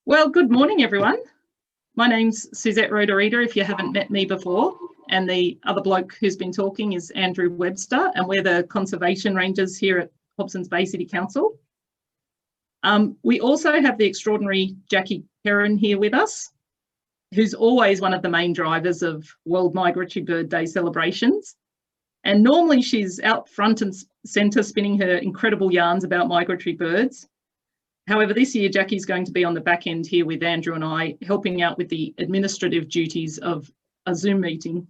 Well, good morning, everyone. My name's Suzette Roderita, if you haven't met me before, and the other bloke who's been talking is Andrew Webster, and we're the conservation rangers here at Hobsons Bay City Council. We also have the extraordinary Jackie Perrin here with us, who's always one of the main drivers of World Migratory Bird Day celebrations. And normally she's out front and centre spinning her incredible yarns about migratory birds. However, this year Jackie's going to be on the back end here with Andrew and I, helping out with the administrative duties of a Zoom meeting.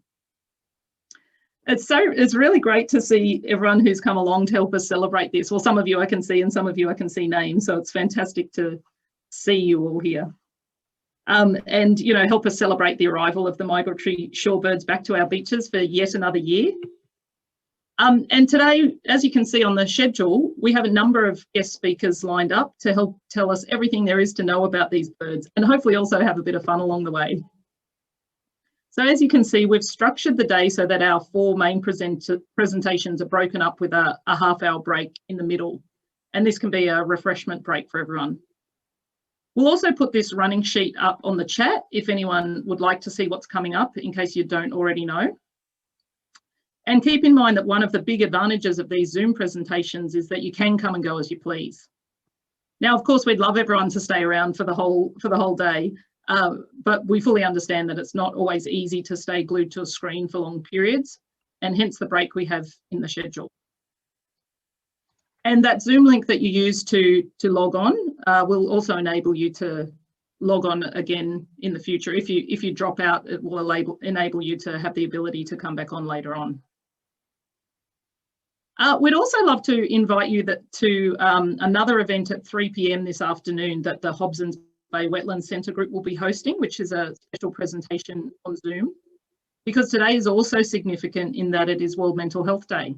It's really great to see everyone who's come along to help us celebrate this. Well, some of you I can see and some of you I can see names, so it's fantastic to see you all here. And, you know, help us celebrate the arrival of the migratory shorebirds back to our beaches for yet another year. And today, as you can see on the schedule, we have a number of guest speakers lined up to help tell us everything there is to know about these birds, and hopefully also have a bit of fun along the way. So as you can see, we've structured the day so that our four main presentations are broken up with a half-hour break in the middle, and this can be a refreshment break for everyone. We'll also put this running sheet up on the chat if anyone would like to see what's coming up, in case you don't already know. And keep in mind that one of the big advantages of these Zoom presentations is that you can come and go as you please. Now, of course, we'd love everyone to stay around for the whole day, but we fully understand that it's not always easy to stay glued to a screen for long periods, and hence the break we have in the schedule. And that Zoom link that you use to log on will also enable you to log on again in the future. If you drop out, it will enable you to have the ability to come back on later on. We'd also love to invite you to another event at 3 p.m. this afternoon that the Hobsons Bay Wetlands Centre group will be hosting, which is a special presentation on Zoom, because today is also significant in that it is World Mental Health Day.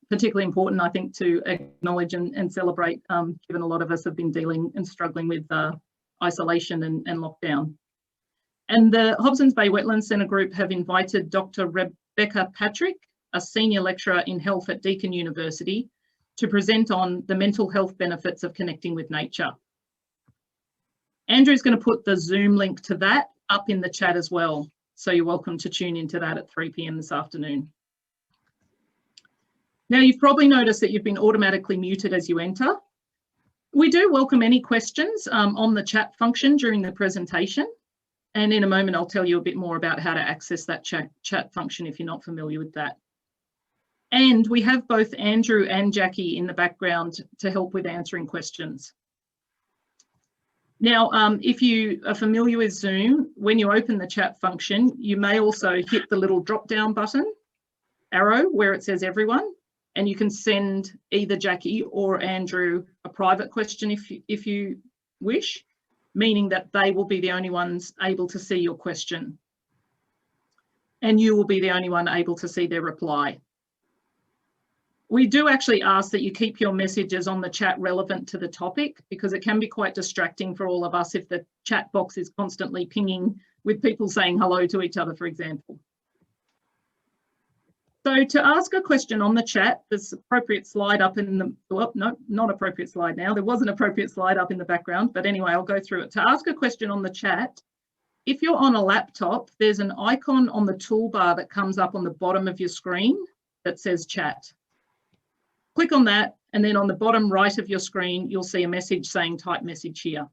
Particularly important, I think, to acknowledge and celebrate, given a lot of us have been dealing and struggling with isolation and lockdown. And the Hobsons Bay Wetlands Centre group have invited Dr. Rebecca Patrick, a senior lecturer in health at Deakin University, to present on the mental health benefits of connecting with nature. Andrew's going to put the Zoom link to that up in the chat as well, so you're welcome to tune into that at 3 p.m. this afternoon. Now, you've probably noticed that you've been automatically muted as you enter. We do welcome any questions on the chat function during the presentation. And in a moment, I'll tell you a bit more about how to access that chat function if you're not familiar with that. And we have both Andrew and Jackie in the background to help with answering questions. Now, if you are familiar with Zoom, when you open the chat function, you may also hit the little drop-down button arrow where it says everyone, and you can send either Jackie or Andrew a private question if you wish, meaning that they will be the only ones able to see your question. And you will be the only one able to see their reply. We do actually ask that you keep your messages on the chat relevant to the topic, because it can be quite distracting for all of us if the chat box is constantly pinging with people saying hello to each other, for example. So to ask a question on the chat, there's an appropriate slide up in the, well, no, not appropriate slide now. There was an appropriate slide up in the background, but anyway, I'll go through it. To ask a question on the chat, if you're on a laptop, there's an icon on the toolbar that comes up on the bottom of your screen that says chat. Click on that, and then on the bottom right of your screen, you'll see a message saying type message here.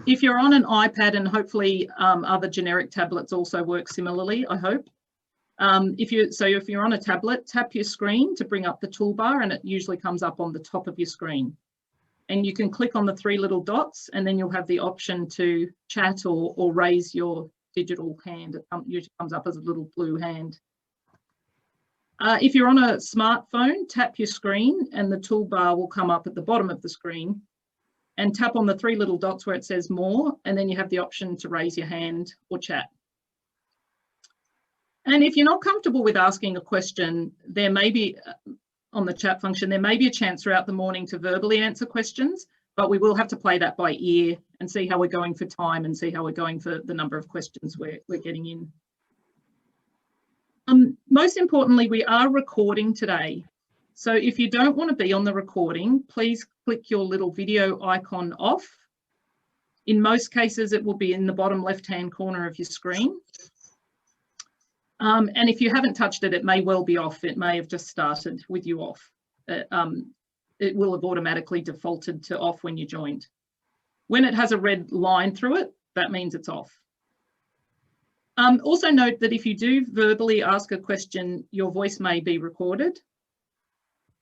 If you're on an iPad, and hopefully other generic tablets also work similarly, I hope. If you're on a tablet, tap your screen to bring up the toolbar, and it usually comes up on the top of your screen. And you can click on the three little dots, and then you'll have the option to chat or raise your digital hand. It usually comes up as a little blue hand. If you're on a smartphone, tap your screen and the toolbar will come up at the bottom of the screen, and tap on the three little dots where it says more, and then you have the option to raise your hand or chat. And if you're not comfortable with asking a question, there may be, on the chat function, there may be a chance throughout the morning to verbally answer questions, but we will have to play that by ear and see how we're going for time and see how we're going for the number of questions we're getting in. Most importantly, we are recording today. So if you don't want to be on the recording, please click your little video icon off. In most cases, it will be in the bottom left-hand corner of your screen. And if you haven't touched it, it may well be off. It may have just started with you off. It will have automatically defaulted to off when you joined. When it has a red line through it, that means it's off. Also note that if you do verbally ask a question, your voice may be recorded.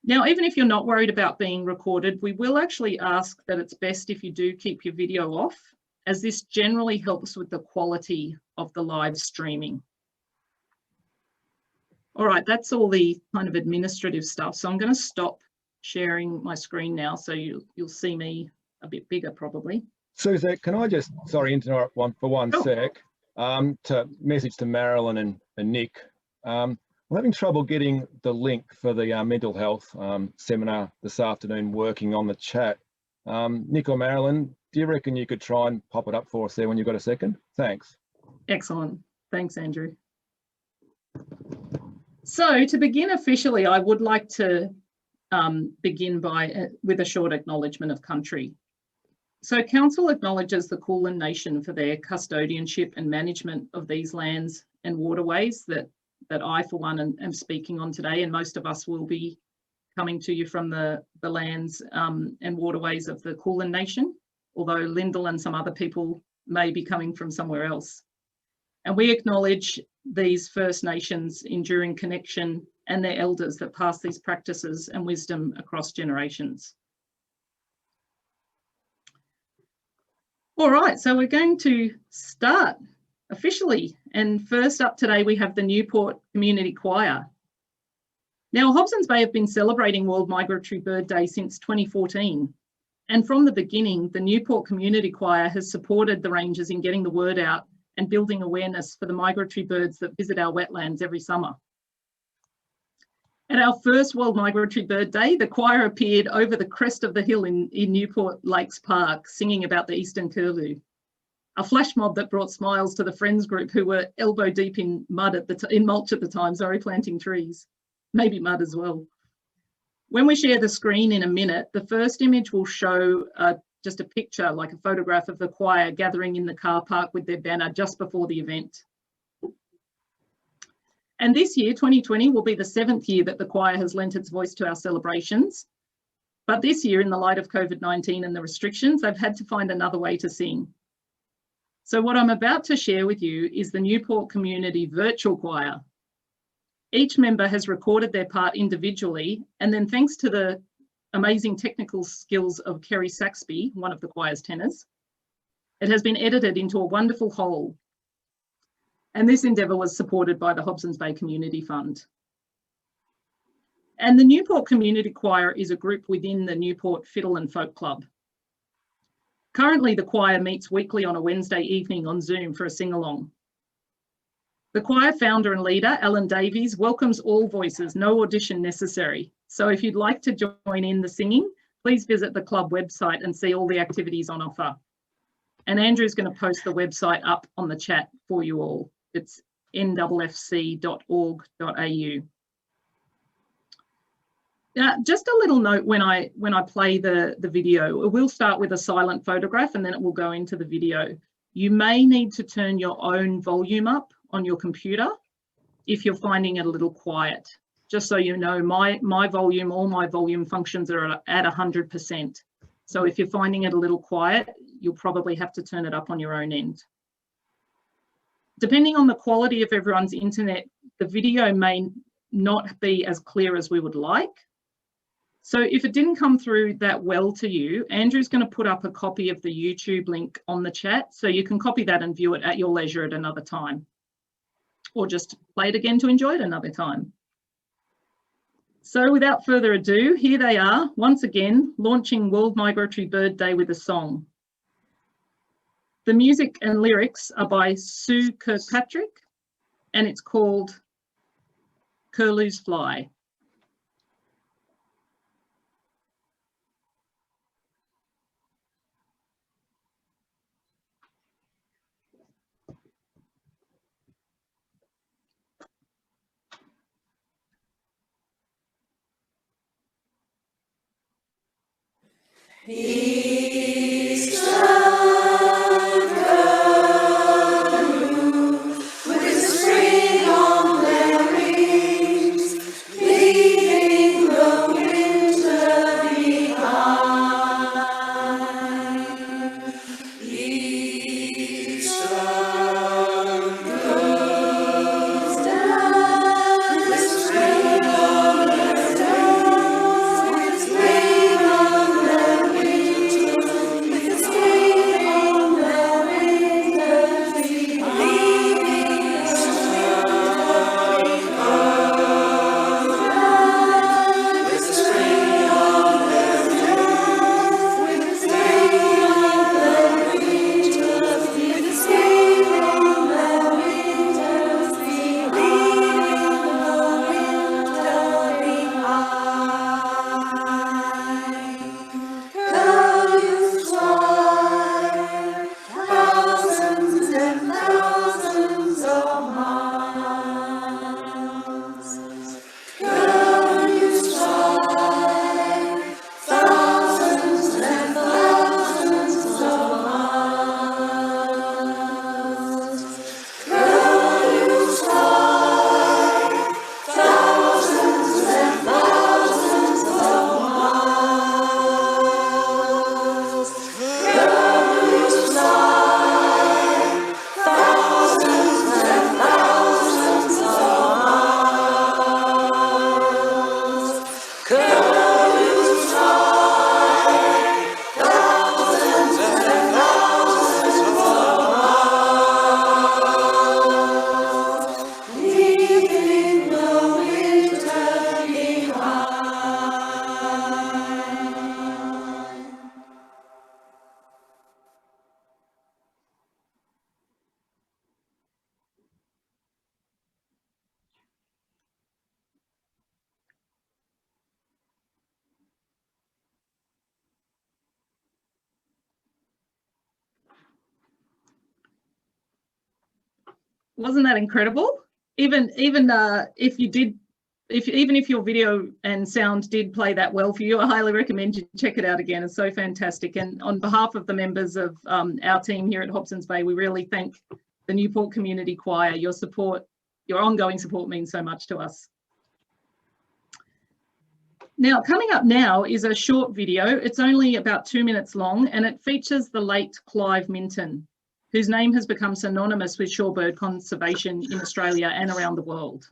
Now, even if you're not worried about being recorded, we will actually ask that it's best if you do keep your video off, as this generally helps with the quality of the live streaming. All right, that's all the kind of administrative stuff. So I'm going to stop sharing my screen now, so you'll see me a bit bigger probably. Suzette, can I just, sorry, interrupt for one sec, to message to Marilyn and Nick. I'm having trouble getting the link for the mental health seminar this afternoon working on the chat. Nick or Marilyn, do you reckon you could try and pop it up for us there when you've got a second? Thanks. Excellent. Thanks, Andrew. So to begin officially, I would like to begin with a short acknowledgement of country. So Council acknowledges the Kulin Nation for their custodianship and management of these lands and waterways that I, for one, am speaking on today, and most of us will be coming to you from the lands and waterways of the Kulin Nation, although Lindall and some other people may be coming from somewhere else. And we acknowledge these First Nations' enduring connection and their elders that pass these practices and wisdom across generations. All right, so we're going to start officially. And first up today, we have the Newport Community Choir. Now, Hobsons Bay have been celebrating World Migratory Bird Day since 2014. And from the beginning, the Newport Community Choir has supported the rangers in getting the word out and building awareness for the migratory birds that visit our wetlands every summer. At our first World Migratory Bird Day, the choir appeared over the crest of the hill in Newport Lakes Park, singing about the eastern curlew. A flash mob that brought smiles to the friends group who were elbow deep in mulch at the time, planting trees, maybe mud as well. When we share the screen in a minute, the first image will show just a picture, like a photograph of the choir gathering in the car park with their banner just before the event. And this year, 2020, will be the 7th year that the choir has lent its voice to our celebrations. But this year, in the light of COVID-19 and the restrictions, they've had to find another way to sing. So what I'm about to share with you is the Newport Community Virtual Choir. Each member has recorded their part individually, and then thanks to the amazing technical skills of Kerry Saxby, one of the choir's tenors, it has been edited into a wonderful whole. And this endeavour was supported by the Hobsons Bay Community Fund. And the Newport Community Choir is a group within the Newport Fiddle and Folk Club. Currently, the choir meets weekly on a Wednesday evening on Zoom for a sing-along. The choir founder and leader, Alan Davies, welcomes all voices, no audition necessary. So if you'd like to join in the singing, please visit the club website and see all the activities on offer. And Andrew's going to post the website up on the chat for you all. It's nwfc.org.au. Just a little note when I play the video, we'll start with a silent photograph and then it will go into the video. You may need to turn your own volume up on your computer if you're finding it a little quiet. Just so you know, my volume, all my volume functions are at 100%. So if you're finding it a little quiet, you'll probably have to turn it up on your own end. Depending on the quality of everyone's internet, the video may not be as clear as we would like. So if it didn't come through that well to you, Andrew's going to put up a copy of the YouTube link on the chat, so you can copy that and view it at your leisure at another time, or just play it again to enjoy it another time. So without further ado, here they are, once again, launching World Migratory Bird Day with a song. The music and lyrics are by Sue Kirkpatrick, and it's called Curlews Fly. Wasn't that incredible? Even if you did, even if your video and sound did play that well for you, I highly recommend you check it out again. It's so fantastic. And on behalf of the members of our team here at Hobsons Bay, we really thank the Newport Community Choir. Your support, your ongoing support means so much to us. Now, coming up now is a short video. It's only about 2 minutes long, and it features the late Clive Minton, whose name has become synonymous with shorebird conservation in Australia and around the world.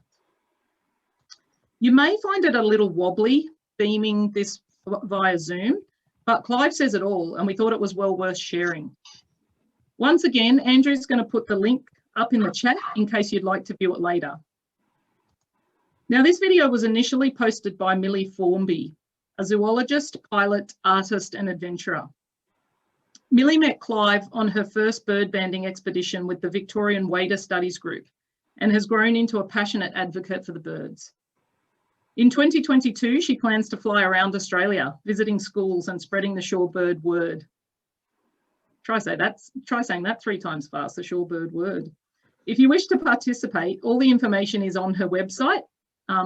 You may find it a little wobbly beaming this via Zoom, but Clive says it all, and we thought it was well worth sharing. Once again, Andrew's going to put the link up in the chat in case you'd like to view it later. Now, this video was initially posted by Millie Formby, a zoologist, pilot, artist, and adventurer. Millie met Clive on her first bird banding expedition with the Victorian Wader Studies Group and has grown into a passionate advocate for the birds. In 2022, she plans to fly around Australia, visiting schools and spreading the shorebird word. Try saying that 3 times fast, the shorebird word. If you wish to participate, all the information is on her website,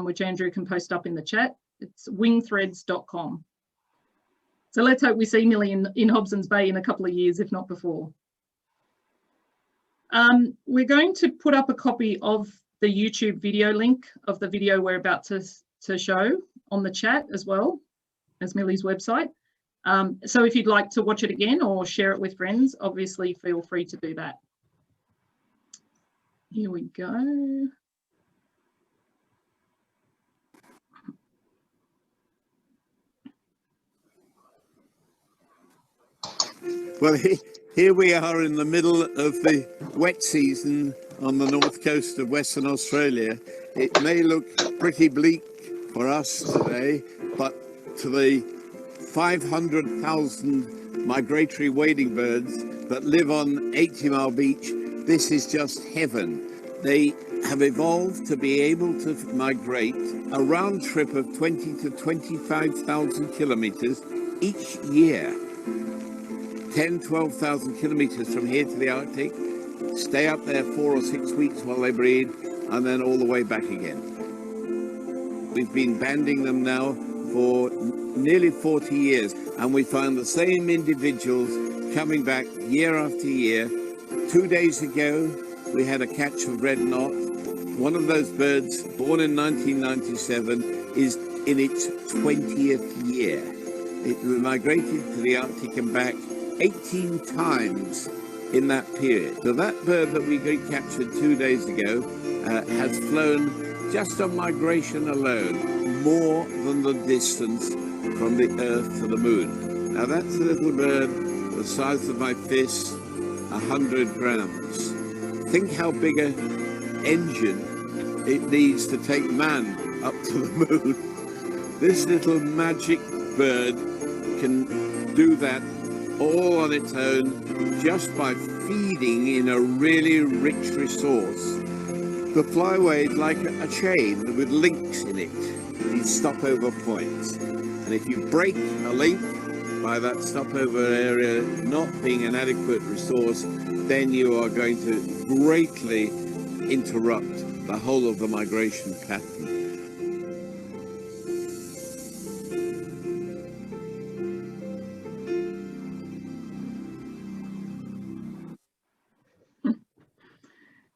which Andrew can post up in the chat. It's wingthreads.com. So let's hope we see Millie in Hobsons Bay in a couple of years, if not before. We're going to put up a copy of the YouTube video link of the video we're about to show on the chat, as well as Millie's website. So if you'd like to watch it again or share it with friends, obviously feel free to do that. Here we go. Well, here we are in the middle of the wet season on the north coast of Western Australia. It may look pretty bleak for us today, but to the 500,000 migratory wading birds that live on 80 Mile Beach, this is just heaven. They have evolved to be able to migrate a round trip of 20 to 25,000 kilometers each year. 10, 12,000 kilometers from here to the Arctic, stay up there 4 or 6 weeks while they breed, and then all the way back again. We've been banding them now for nearly 40 years, and we find the same individuals coming back year after year. 2 days ago, we had a catch of red knot. One of those birds, born in 1997, is in its 20th year. It migrated to the Arctic and back 18 times in that period. So that bird that we captured 2 days ago has flown just on migration alone more than the distance from the Earth to the Moon. Now that's a little bird the size of my fist, 100 grams. Think how big an engine it needs to take man up to the moon. This little magic bird can do that all on its own just by feeding in a really rich resource. The flyway is like a chain with links in it, these stopover points. And if you break a link by that stopover area not being an adequate resource, then you are going to greatly interrupt the whole of the migration pattern.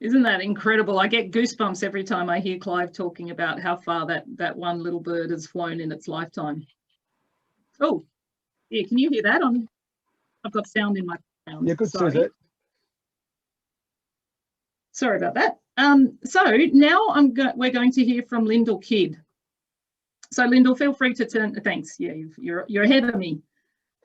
Isn't that incredible? I get goosebumps every time I hear Clive talking about how far that one little bird has flown in its lifetime. Oh, yeah, can you hear that? I've got sound in my background. Yeah, good, sorry. Suzette. Sorry about that. So now we're going to hear from Lindall Kidd. So Lindall, feel free to turn. Thanks. Yeah, you're ahead of me.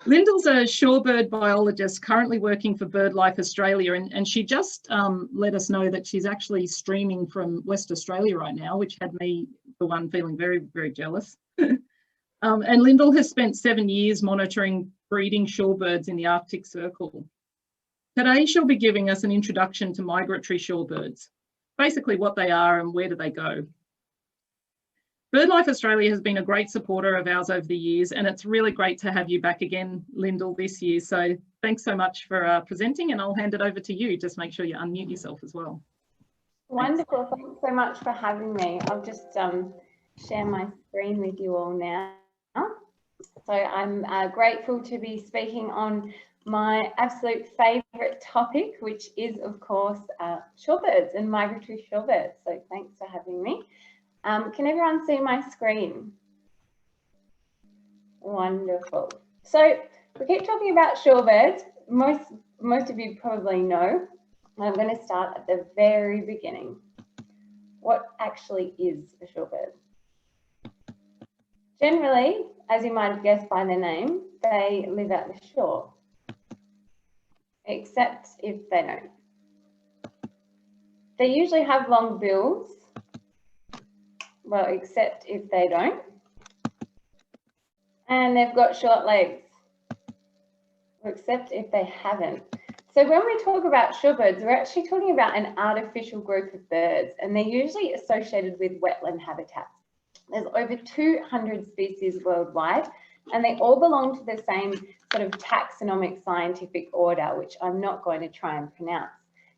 Lindall's a shorebird biologist currently working for Birdlife Australia, and she just let us know that she's actually streaming from West Australia right now, which had me, for one, feeling very, very jealous. And Lindall has spent 7 years monitoring breeding shorebirds in the Arctic Circle. Today, she'll be giving us an introduction to migratory shorebirds, basically what they are and where do they go. Birdlife Australia has been a great supporter of ours over the years, and it's really great to have you back again, Lindall, this year. So thanks so much for presenting, and I'll hand it over to you. Just make sure you unmute yourself as well. Wonderful. Thanks so much for having me. I'll just share my screen with you all now. So I'm grateful to be speaking on my absolute favourite topic, which is, of course, shorebirds and migratory shorebirds. So thanks for having me. Can everyone see my screen? Wonderful. So we keep talking about shorebirds. Most of you probably know. I'm going to start at the very beginning. What actually is a shorebird? Generally, as you might have guessed by their name, they live at the shore, except if they don't. They usually have long bills. Well, except if they don't. And they've got short legs, except if they haven't. So when we talk about shorebirds, we're actually talking about an artificial group of birds, and they're usually associated with wetland habitats. There's over 200 species worldwide, and they all belong to the same sort of taxonomic scientific order, which I'm not going to try and pronounce.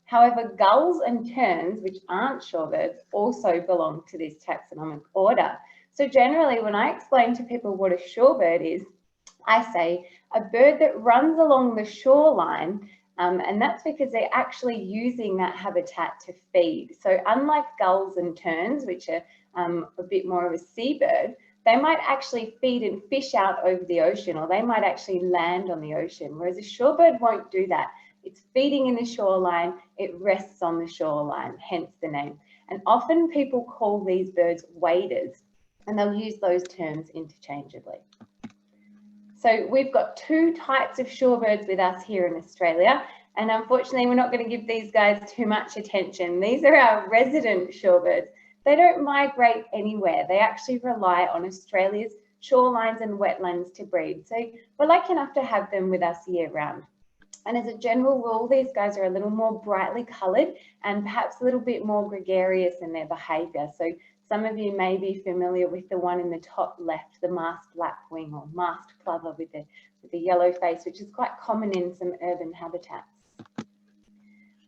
However, gulls and terns, which aren't shorebirds, also belong to this taxonomic order. So generally, when I explain to people what a shorebird is, I say a bird that runs along the shoreline, and that's because they're actually using that habitat to feed. So unlike gulls and terns, which are a bit more of a seabird, they might actually feed and fish out over the ocean, or they might actually land on the ocean, whereas a shorebird won't do that. It's feeding in the shoreline, it rests on the shoreline, hence the name. And often people call these birds waders, and they'll use those terms interchangeably. So we've got two types of shorebirds with us here in Australia, and unfortunately we're not going to give these guys too much attention. These are our resident shorebirds. They don't migrate anywhere. They actually rely on Australia's shorelines and wetlands to breed. So we're lucky enough to have them with us year round. And as a general rule, these guys are a little more brightly coloured and perhaps a little bit more gregarious in their behaviour. So some of you may be familiar with the one in the top left, the masked lapwing or masked plover with the yellow face, which is quite common in some urban habitats.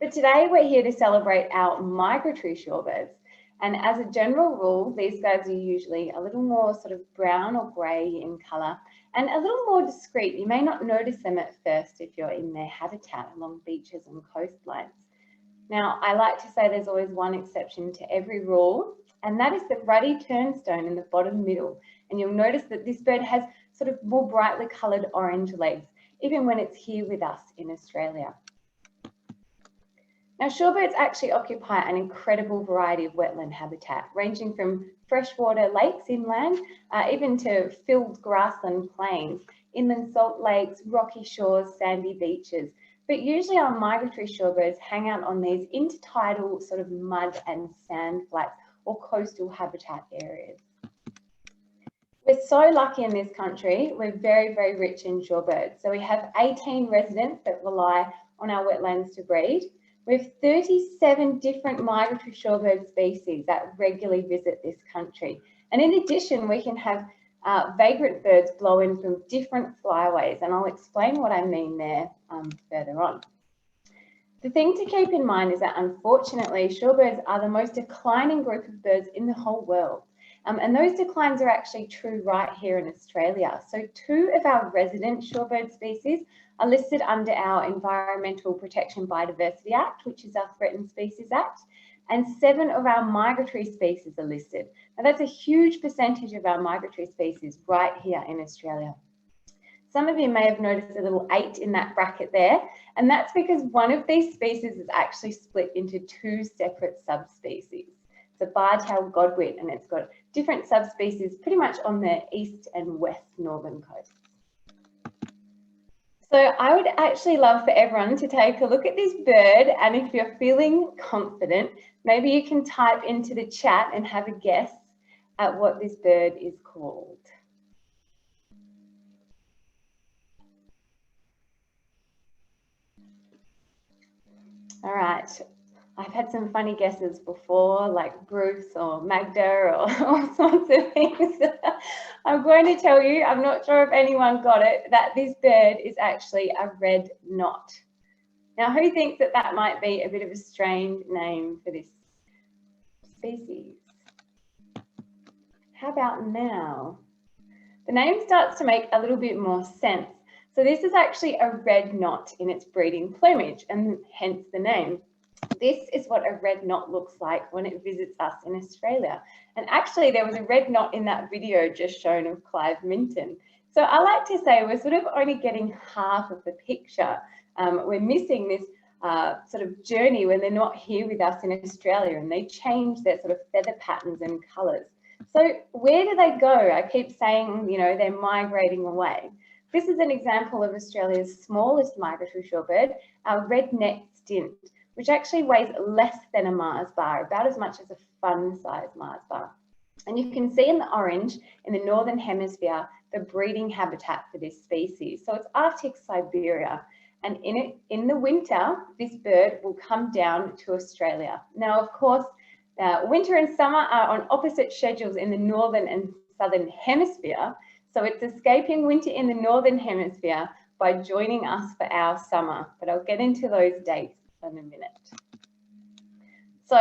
But today we're here to celebrate our migratory shorebirds. And as a general rule, these guys are usually a little more sort of brown or grey in colour and a little more discreet. You may not notice them at first if you're in their habitat along beaches and coastlines. Now, I like to say there's always one exception to every rule, and that is the ruddy turnstone in the bottom middle. And you'll notice that this bird has sort of more brightly coloured orange legs, even when it's here with us in Australia. Now, shorebirds actually occupy an incredible variety of wetland habitat, ranging from freshwater lakes inland, even to filled grassland plains, inland salt lakes, rocky shores, sandy beaches. But usually our migratory shorebirds hang out on these intertidal sort of mud and sand flats or coastal habitat areas. We're so lucky in this country. We're very, very rich in shorebirds. So we have 18 residents that rely on our wetlands to breed. We have 37 different migratory shorebird species that regularly visit this country. And in addition, we can have vagrant birds blow in from different flyways, and I'll explain what I mean there further on. The thing to keep in mind is that unfortunately, shorebirds are the most declining group of birds in the whole world. And those declines are actually true right here in Australia. So 2 of our resident shorebird species are listed under our Environmental Protection Biodiversity Act, which is our Threatened Species Act, and 7 of our migratory species are listed. Now that's a huge percentage of our migratory species right here in Australia. Some of you may have noticed a little 8 in that bracket there, and that's because one of these species is actually split into 2 separate subspecies. It's a bar-tailed godwit, and it's got different subspecies pretty much on the east and west northern coasts. So I would actually love for everyone to take a look at this bird, and if you're feeling confident, maybe you can type into the chat and have a guess at what this bird is called. All right, I've had some funny guesses before, like Bruce or Magda or all sorts of things. I'm going to tell you, I'm not sure if anyone got it, that this bird is actually a red knot. Now, who thinks that that might be a bit of a strange name for this species? How about now? The name starts to make a little bit more sense. So this is actually a red knot in its breeding plumage, and hence the name. This is what a red knot looks like when it visits us in Australia. And actually there was a red knot in that video just shown of Clive Minton. So I like to say we're sort of only getting half of the picture. We're missing this sort of journey when they're not here with us in Australia, and they change their sort of feather patterns and colours. So where do they go? I keep saying, you know, they're migrating away. This is an example of Australia's smallest migratory shorebird, our red-necked stint, which actually weighs less than a Mars bar, about as much as a fun-sized Mars bar. And you can see in the orange, in the northern hemisphere, the breeding habitat for this species. So it's Arctic Siberia, and in the winter, this bird will come down to Australia. Now, of course, winter and summer are on opposite schedules in the northern and southern hemisphere, so it's escaping winter in the northern hemisphere by joining us for our summer, but I'll get into those dates in a minute. So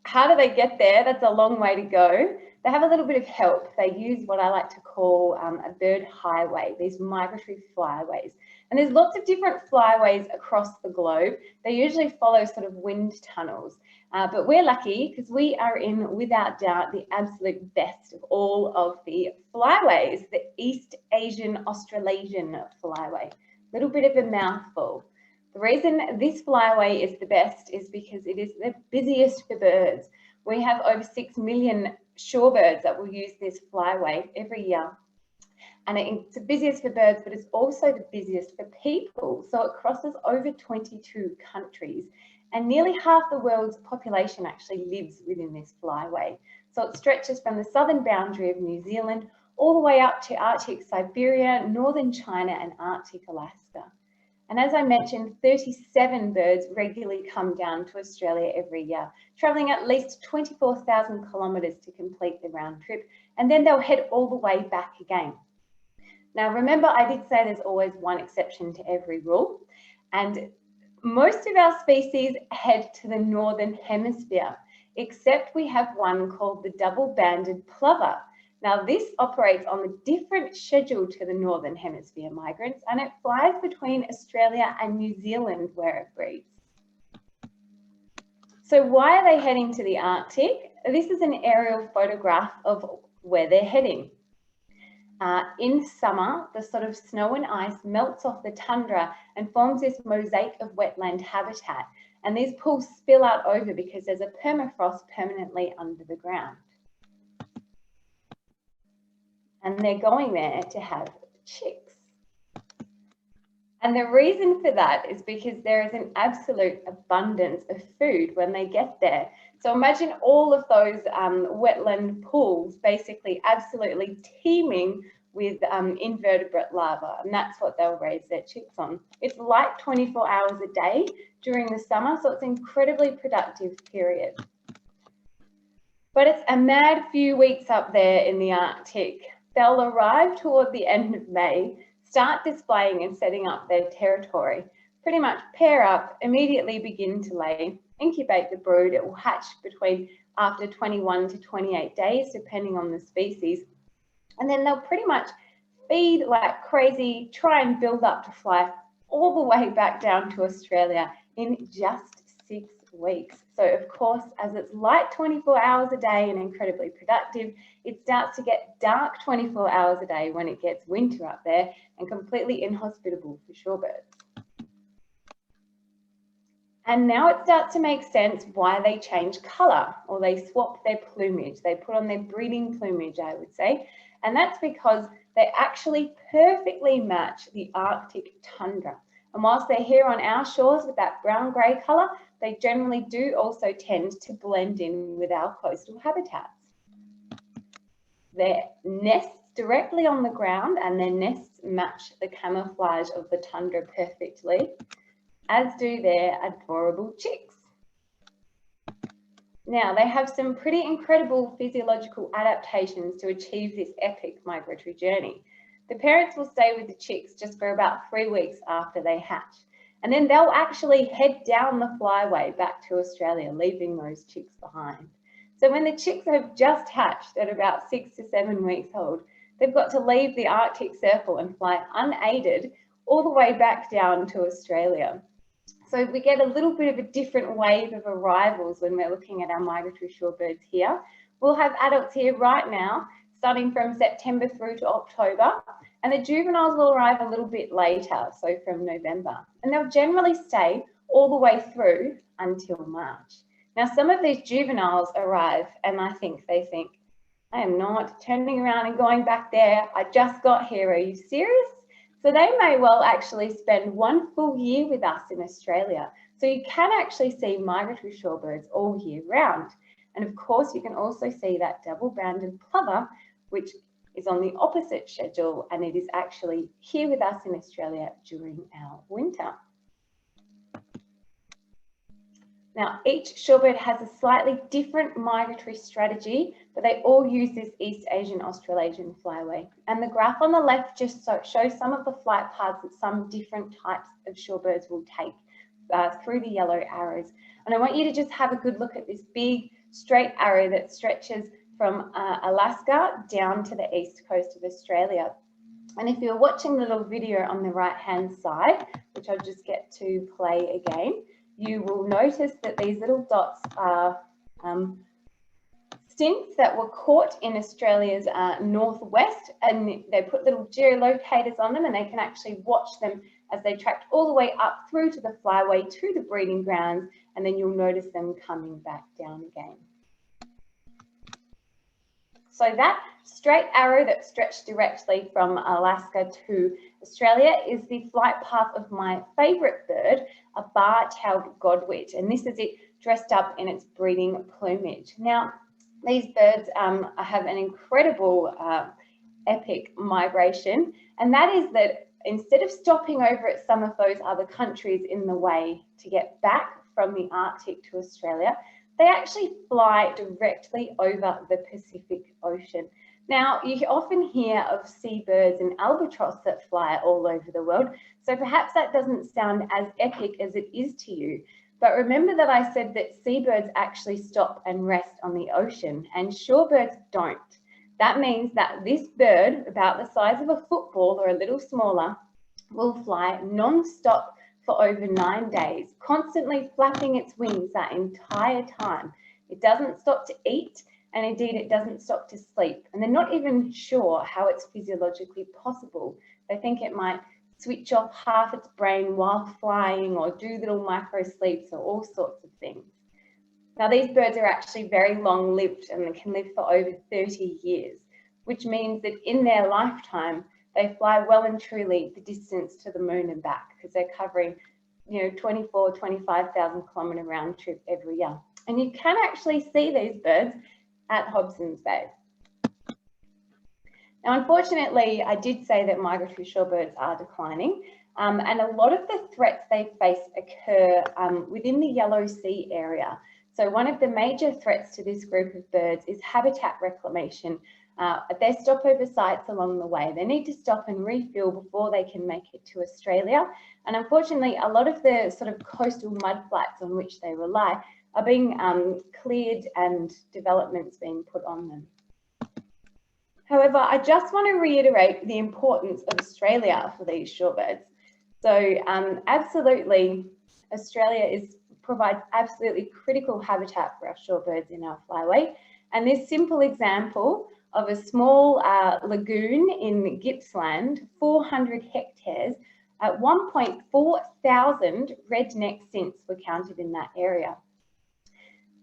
how do they get there? That's a long way to go. They have a little bit of help. They use what I like to call a bird highway, these migratory flyways. And there's lots of different flyways across the globe. They usually follow sort of wind tunnels, but we're lucky because we are in, without doubt, the absolute best of all of the flyways, the East Asian Australasian Flyway. Little bit of a mouthful. The reason this flyway is the best is because it is the busiest for birds. We have over 6 million shorebirds that will use this flyway every year. And it's the busiest for birds, but it's also the busiest for people. So it crosses over 22 countries, and nearly half the world's population actually lives within this flyway. So it stretches from the southern boundary of New Zealand all the way up to Arctic Siberia, northern China, and Arctic Alaska. And as I mentioned, 37 birds regularly come down to Australia every year, travelling at least 24,000 kilometres to complete the round trip, and then they'll head all the way back again. Now, remember, I did say there's always one exception to every rule, and most of our species head to the northern hemisphere. except we have one called the double-banded plover. Now this operates on a different schedule to the Northern Hemisphere migrants, and it flies between Australia and New Zealand where it breeds. So why are they heading to the Arctic? This is an aerial photograph of where they're heading. In summer, the sort of snow and ice melts off the tundra and forms this mosaic of wetland habitat. And these pools spill out over because there's a permafrost permanently under the ground. And they're going there to have chicks. And the reason for that is because there is an absolute abundance of food when they get there. So imagine all of those wetland pools basically absolutely teeming with invertebrate larvae, and that's what they'll raise their chicks on. It's like 24 hours a day during the summer, so it's an incredibly productive period. But it's a mad few weeks up there in the Arctic. They'll arrive toward the end of May, start displaying and setting up their territory, pretty much pair up, immediately begin to lay, incubate the brood. It will hatch after 21 to 28 days, depending on the species. And then they'll pretty much feed like crazy, try and build up to fly all the way back down to Australia in just 6 weeks. So of course, as it's light 24 hours a day and incredibly productive, it starts to get dark 24 hours a day when it gets winter up there and completely inhospitable for shorebirds. And now it starts to make sense why they change colour, or they swap their plumage. They put on their breeding plumage, I would say. And that's because they actually perfectly match the Arctic tundra. And whilst they're here on our shores with that brown-grey colour, they generally do also tend to blend in with our coastal habitats. Their nests directly on the ground, and their nests match the camouflage of the tundra perfectly, as do their adorable chicks. Now, they have some pretty incredible physiological adaptations to achieve this epic migratory journey. The parents will stay with the chicks just for about 3 weeks after they hatch, and then they'll actually head down the flyway back to Australia, leaving those chicks behind. So when the chicks have just hatched at about 6 to 7 weeks old, they've got to leave the Arctic Circle and fly unaided all the way back down to Australia. So we get a little bit of a different wave of arrivals when we're looking at our migratory shorebirds here. We'll have adults here right now, starting from September through to October, and the juveniles will arrive a little bit later, so from November. And they'll generally stay all the way through until March. Now, some of these juveniles arrive and they think, I am not turning around and going back there. I just got here. Are you serious? So they may well actually spend 1 full year with us in Australia. So you can actually see migratory shorebirds all year round. And of course, you can also see that double-banded plover, which is on the opposite schedule, and it is actually here with us in Australia during our winter. Now, each shorebird has a slightly different migratory strategy, but they all use this East Asian Australasian Flyway. And the graph on the left just shows some of the flight paths that some different types of shorebirds will take through the yellow arrows. And I want you to just have a good look at this big straight arrow that stretches from Alaska down to the east coast of Australia. And if you're watching the little video on the right-hand side, which I'll just get to play again, you will notice that these little dots are stints that were caught in Australia's northwest, and they put little geolocators on them, and they can actually watch them as they tracked all the way up through to the flyway to the breeding grounds, and then you'll notice them coming back down again. So that straight arrow that stretched directly from Alaska to Australia is the flight path of my favourite bird, a bar-tailed godwit, and this is it dressed up in its breeding plumage. Now, these birds have an incredible epic migration, and that is that instead of stopping over at some of those other countries in the way to get back from the Arctic to Australia, they actually fly directly over the Pacific Ocean. Now, you often hear of seabirds and albatross that fly all over the world, so perhaps that doesn't sound as epic as it is to you. But remember that I said that seabirds actually stop and rest on the ocean, and shorebirds don't. That means that this bird, about the size of a football or a little smaller, will fly non-stop for over 9 days, constantly flapping its wings that entire time. It doesn't stop to eat, and indeed it doesn't stop to sleep. And they're not even sure how it's physiologically possible. They think it might switch off half its brain while flying, or do little micro sleeps, or all sorts of things. Now, these birds are actually very long-lived, and they can live for over 30 years, which means that in their lifetime, they fly well and truly the distance to the moon and back, because they're covering, 25,000 kilometre round trip every year. And you can actually see these birds at Hobsons Bay. Now, unfortunately, I did say that migratory shorebirds are declining, and a lot of the threats they face occur within the Yellow Sea area. So one of the major threats to this group of birds is habitat reclamation. Their stopover sites along the way. They need to stop and refuel before they can make it to Australia. And unfortunately, a lot of the sort of coastal mudflats on which they rely are being cleared and developments being put on them. However, I just want to reiterate the importance of Australia for these shorebirds. So absolutely, Australia provides absolutely critical habitat for our shorebirds in our flyway. And this simple example of a small lagoon in Gippsland, 400 hectares, at 1.4 thousand red-necked stints were counted in that area.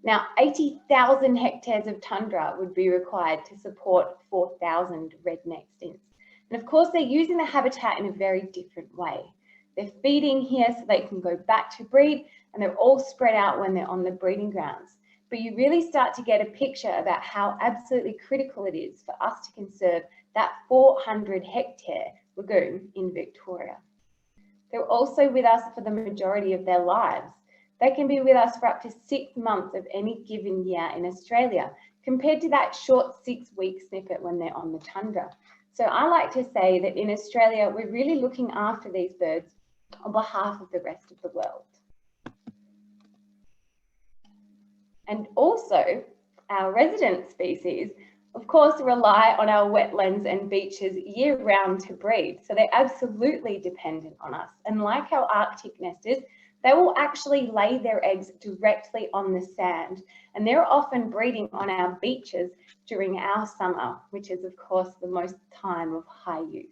Now, 80,000 hectares of tundra would be required to support 4,000 red-necked stints. And of course, they're using the habitat in a very different way. They're feeding here so they can go back to breed, and they're all spread out when they're on the breeding grounds. But you really start to get a picture about how absolutely critical it is for us to conserve that 400 hectare lagoon in Victoria. They're also with us for the majority of their lives. They can be with us for up to 6 months of any given year in Australia, compared to that short 6-week snippet when they're on the tundra. So I like to say that in Australia, we're really looking after these birds on behalf of the rest of the world. And also, our resident species, of course, rely on our wetlands and beaches year-round to breed. So they're absolutely dependent on us. And like our Arctic nesters, they will actually lay their eggs directly on the sand. And they're often breeding on our beaches during our summer, which is, of course, the most time of high use.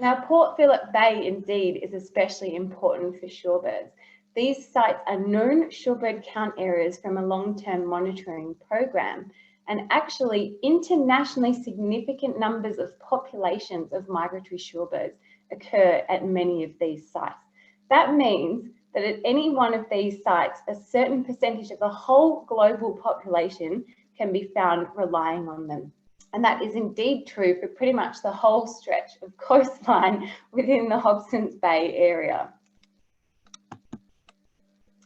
Now, Port Phillip Bay, indeed, is especially important for shorebirds. These sites are known shorebird count areas from a long-term monitoring program, and actually internationally significant numbers of populations of migratory shorebirds occur at many of these sites. That means that at any one of these sites, a certain percentage of the whole global population can be found relying on them. And that is indeed true for pretty much the whole stretch of coastline within the Hobsons Bay area.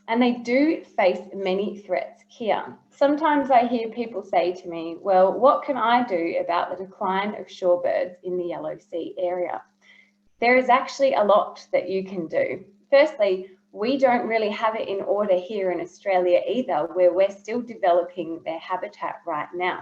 And they do face many threats here. Sometimes I hear people say to me, well, what can I do about the decline of shorebirds in the Yellow Sea area? There is actually a lot that you can do. Firstly, we don't really have it in order here in Australia either, where we're still developing their habitat right now.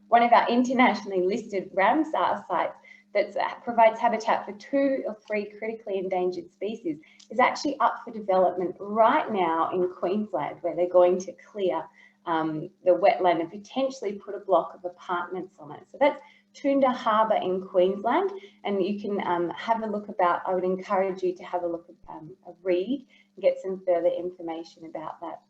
One of our internationally listed Ramsar sites that provides habitat for 2 or 3 critically endangered species is actually up for development right now in Queensland, where they're going to clear the wetland and potentially put a block of apartments on it. So that's Toondah Harbour in Queensland, and you can have a look about, I would encourage you to have a look at a read and get some further information about that.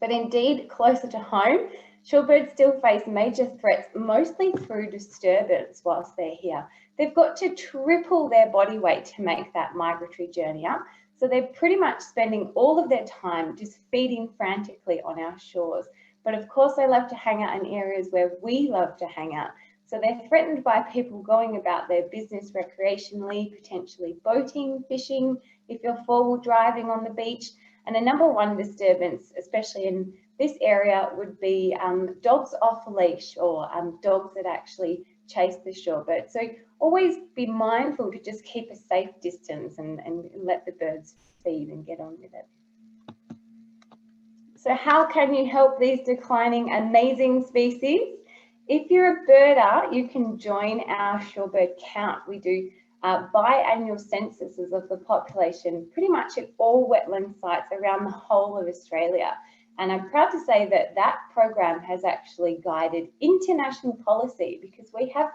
But indeed, closer to home, shorebirds still face major threats, mostly through disturbance whilst they're here. They've got to triple their body weight to make that migratory journey up. So they're pretty much spending all of their time just feeding frantically on our shores. But of course, they love to hang out in areas where we love to hang out. So they're threatened by people going about their business recreationally, potentially boating, fishing, if you're four-wheel driving on the beach. And the number one disturbance, especially in this area, would be dogs off a leash, or dogs that actually chase the shorebird. So always be mindful to just keep a safe distance and let the birds feed and get on with it. So how can you help these declining amazing species? If you're a birder, you can join our shorebird count. We do biannual censuses of the population pretty much at all wetland sites around the whole of Australia. And I'm proud to say that that program has actually guided international policy, because we have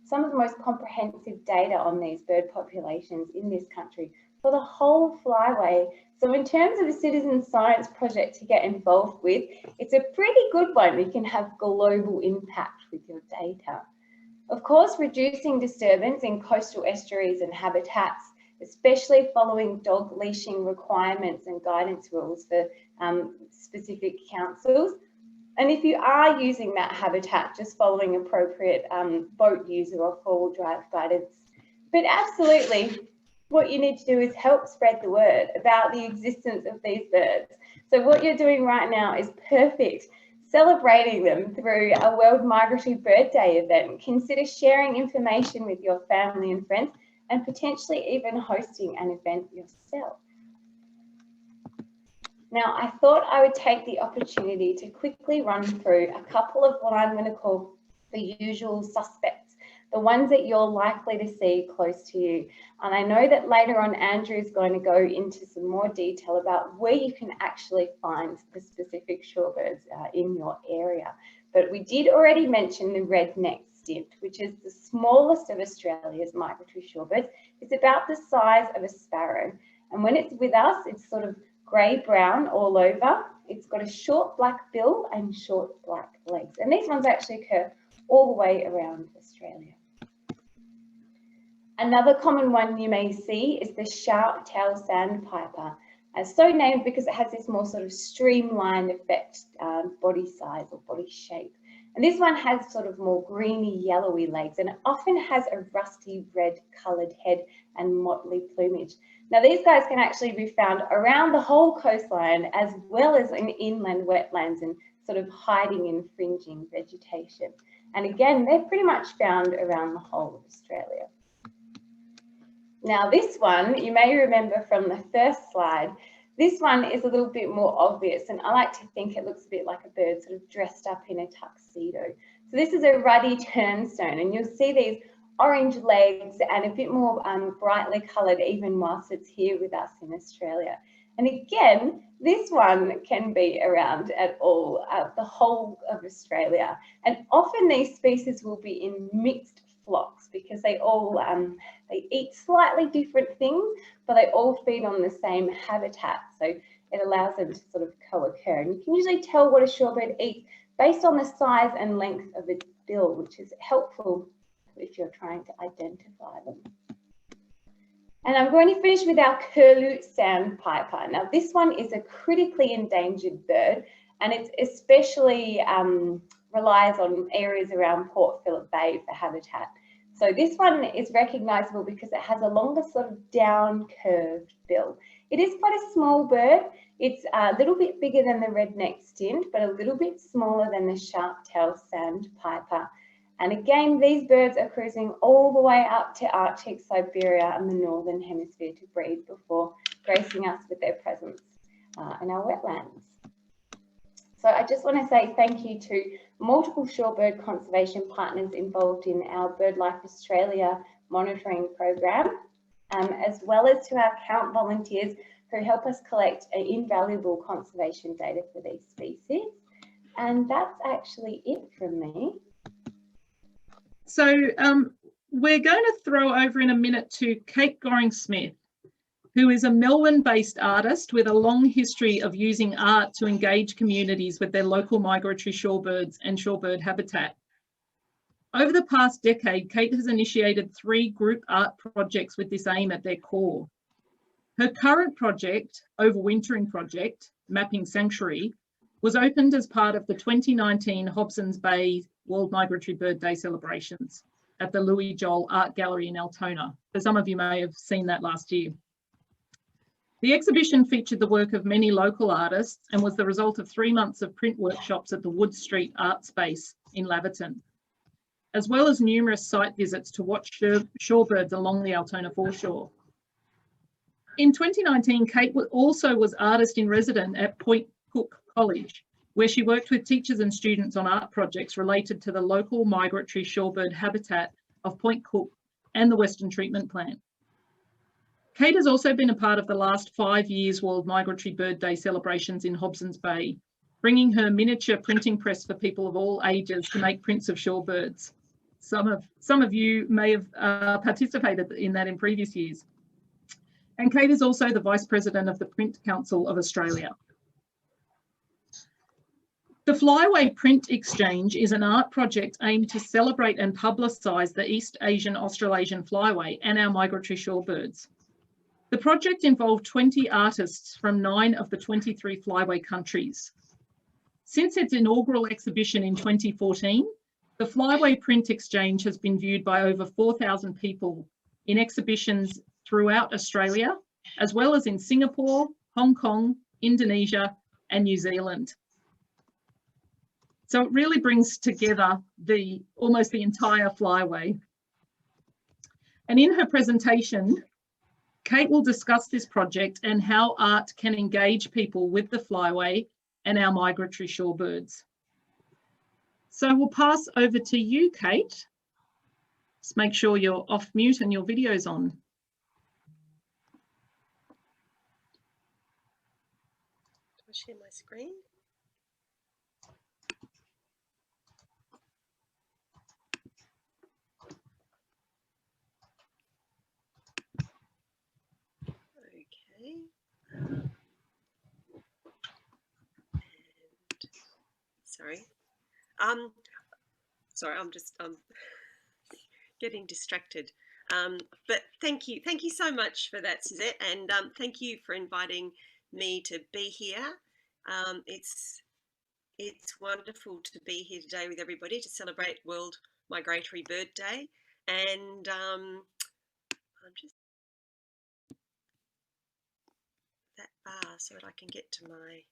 some of the most comprehensive data on these bird populations in this country for the whole flyway. So in terms of a citizen science project to get involved with, it's a pretty good one. You can have global impact with your data. Of course, reducing disturbance in coastal estuaries and habitats, especially following dog leashing requirements and guidance rules for specific councils. And if you are using that habitat, just following appropriate boat user or four-wheel drive guidance. But absolutely, what you need to do is help spread the word about the existence of these birds. So what you're doing right now is perfect. Celebrating them through a World Migratory Bird Day event. Consider sharing information with your family and friends, and potentially even hosting an event yourself. Now, I thought I would take the opportunity to quickly run through a couple of what I'm going to call the usual suspects, the ones that you're likely to see close to you. And I know that later on, Andrew is going to go into some more detail about where you can actually find the specific shorebirds in your area. But we did already mention the red-necked stint, which is the smallest of Australia's migratory shorebirds. It's about the size of a sparrow. And when it's with us, it's sort of grey-brown all over. It's got a short black bill and short black legs. And these ones actually occur all the way around Australia. Another common one you may see is the sharp-tailed sandpiper. It's so named because it has this more sort of streamlined effect, body size or body shape. And this one has sort of more greeny, yellowy legs, and it often has a rusty red coloured head and motley plumage. Now, these guys can actually be found around the whole coastline, as well as in inland wetlands and sort of hiding in fringing vegetation. And again, they're pretty much found around the whole of Australia. Now, this one, you may remember from the first slide, this one is a little bit more obvious, and I like to think it looks a bit like a bird sort of dressed up in a tuxedo. So this is a ruddy turnstone, and you'll see these orange legs and a bit more brightly coloured even whilst it's here with us in Australia. And again, this one can be around at all, the whole of Australia. And often these species will be in mixed flocks because they all they eat slightly different things, but they all feed on the same habitat. So it allows them to sort of co-occur. And you can usually tell what a shorebird eats based on the size and length of its bill, which is helpful if you're trying to identify them. And I'm going to finish with our Curlew Sandpiper. Now, this one is a critically endangered bird, and it's especially relies on areas around Port Phillip Bay for habitat. So this one is recognisable because it has a longer sort of down curved bill. It is quite a small bird. It's a little bit bigger than the red-necked stint, but a little bit smaller than the sharp-tailed sandpiper. And again, these birds are cruising all the way up to Arctic Siberia and the Northern Hemisphere to breed before gracing us with their presence in our wetlands. So I just want to say thank you to multiple shorebird conservation partners involved in our Birdlife Australia monitoring program, as well as to our count volunteers who help us collect invaluable conservation data for these species. And that's actually it from me. So we're going to throw over in a minute to Kate Gorringe-Smith, who is a Melbourne-based artist with a long history of using art to engage communities with their local migratory shorebirds and shorebird habitat. Over the past decade, Kate has initiated 3 group art projects with this aim at their core. Her current project, Overwintering Project, Mapping Sanctuary, was opened as part of the 2019 Hobsons Bay World Migratory Bird Day celebrations at the Louis Joel Art Gallery in Altona. So some of you may have seen that last year. The exhibition featured the work of many local artists and was the result of 3 months of print workshops at the Wood Street Art Space in Laverton. as well as numerous site visits to watch shorebirds along the Altona foreshore. In 2019, Kate also was artist in resident at Point Cook College, where she worked with teachers and students on art projects related to the local migratory shorebird habitat of Point Cook and the Western Treatment Plant. Kate has also been a part of the last 5 years World Migratory Bird Day celebrations in Hobsons Bay, bringing her miniature printing press for people of all ages to make prints of shorebirds. Some of you may have participated in that in previous years. And Kate is also the Vice President of the Print Council of Australia. The Flyway Print Exchange is an art project aimed to celebrate and publicise the East Asian Australasian Flyway and our migratory shorebirds. The project involved 20 artists from 9 of the 23 Flyway countries. Since its inaugural exhibition in 2014, the Flyway Print Exchange has been viewed by over 4,000 people in exhibitions throughout Australia, as well as in Singapore, Hong Kong, Indonesia, and New Zealand. So it really brings together almost the entire Flyway. And in her presentation, Kate will discuss this project and how art can engage people with the Flyway and our migratory shorebirds. So we'll pass over to you, Kate. Just make sure you're off mute and your video's on. Do I share my screen? Okay. Sorry, I'm just getting distracted. But thank you so much for that, Suzette, and thank you for inviting me to be here. It's wonderful to be here today with everybody to celebrate World Migratory Bird Day, and I'm just that bar so that I can get to my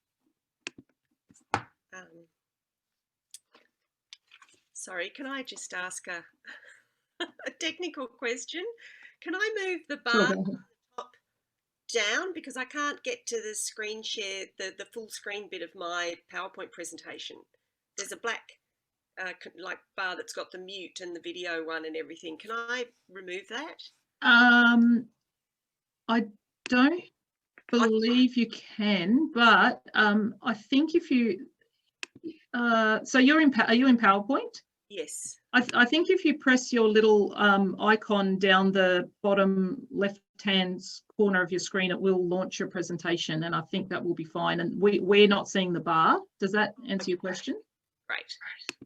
sorry, can I just ask a technical question? Can I move the bar top down, because I can't get to the screen share, the full screen bit of my PowerPoint presentation? There's a black like bar that's got the mute and the video one and everything. Can I remove that? I don't believe you can, but I think if you so are you in PowerPoint? Yes. I think if you press your little icon down the bottom left-hand corner of your screen, it will launch your presentation, and I think that will be fine. And we're not seeing the bar. Does that answer your question? Great.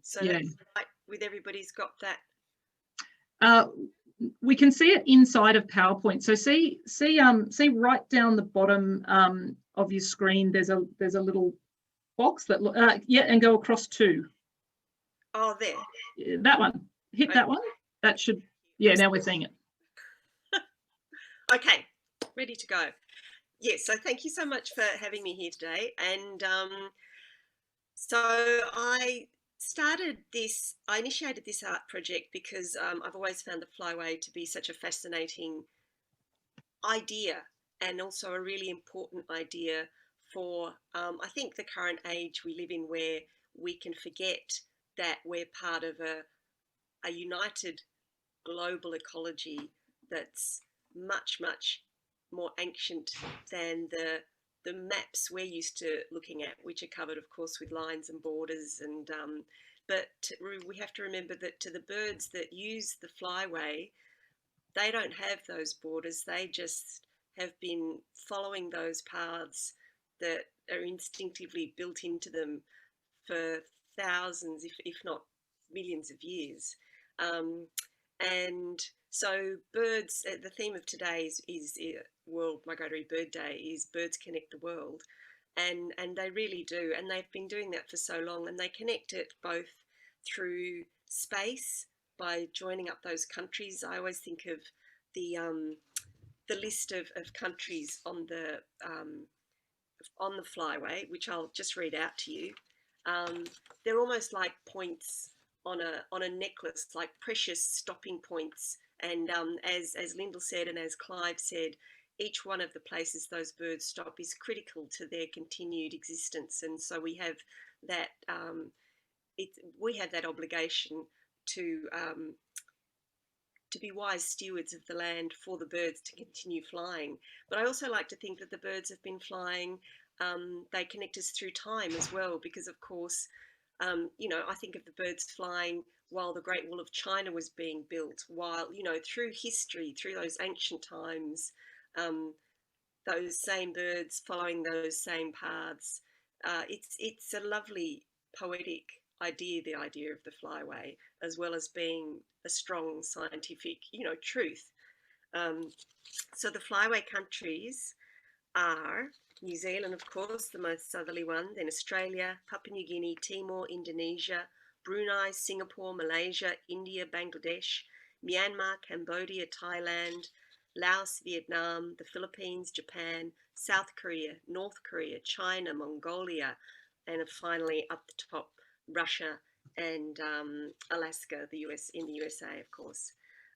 So yeah. That's right, with everybody's got that. We can see it inside of PowerPoint. So see right down the bottom of your screen. There's a little box that yeah, and go across to. Oh, there. That one. Hit okay. That one. That should. Yeah. Now we're seeing it. Okay. Ready to go. Yes. So thank you so much for having me here today. And so I initiated this art project because I've always found the Flyway to be such a fascinating idea, and also a really important idea for, I think, the current age we live in, where we can forget that we're part of a united global ecology that's much, much more ancient than the maps we're used to looking at, which are covered, of course, with lines and borders. And but we have to remember that to the birds that use the Flyway, they don't have those borders. They just have been following those paths that are instinctively built into them for thousands, if not millions of years. And so birds, the theme of today is World Migratory Bird Day, is birds connect the world. And they really do. And they've been doing that for so long. And they connect it both through space by joining up those countries. I always think of the list of countries on the Flyway, which I'll just read out to you. They're almost like points on a necklace, like precious stopping points. And as Lindall said, and as Clive said, each one of the places those birds stop is critical to their continued existence. And so we have that obligation to be wise stewards of the land for the birds to continue flying. But I also like to think that the birds have been flying. They connect us through time as well, because of course, you know, I think of the birds flying while the Great Wall of China was being built, while, you know, through history, through those ancient times, those same birds following those same paths. It's a lovely poetic idea, the idea of the flyway, as well as being a strong scientific, you know, truth. So the flyway countries are New Zealand, of course, the most southerly one, then Australia, Papua New Guinea, Timor, Indonesia, Brunei, Singapore, Malaysia, India, Bangladesh, Myanmar, Cambodia, Thailand, Laos, Vietnam, the Philippines, Japan, South Korea, North Korea, China, Mongolia, and finally up the top, Russia and Alaska, the US, in the USA, of course.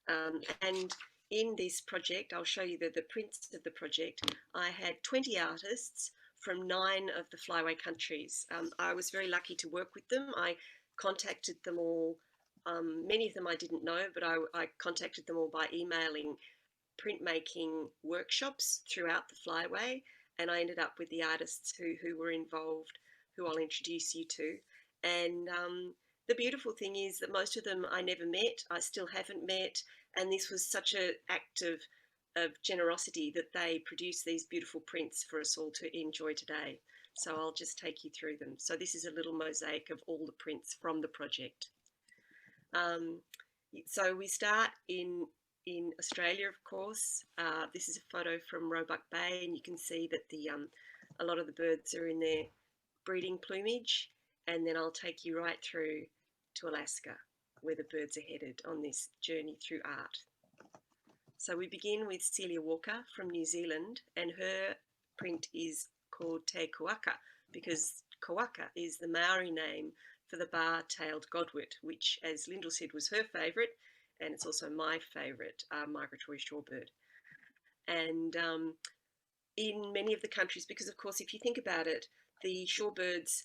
And in this project, I'll show you the prints of the project. I had 20 artists from 9 of the flyway countries. I was very lucky to work with them. I contacted them all. Many of them I didn't know, but I contacted them all by emailing printmaking workshops throughout the flyway, and I ended up with the artists who were involved, who I'll introduce you to. And the beautiful thing is that most of them I never met, I still haven't met, and this was such an act of generosity that they produced these beautiful prints for us all to enjoy today. So I'll just take you through them. So this is a little mosaic of all the prints from the project. So we start in Australia, of course. This is a photo from Roebuck Bay, and you can see that a lot of the birds are in their breeding plumage. And then I'll take you right through to Alaska, where the birds are headed on this journey through art. So we begin with Celia Walker from New Zealand, and her print is called Te Kuaka, because Kuaka is the Maori name for the bar-tailed godwit, which, as Lindall said, was her favourite, and it's also my favourite migratory shorebird. And in many of the countries, because of course, if you think about it, the shorebirds,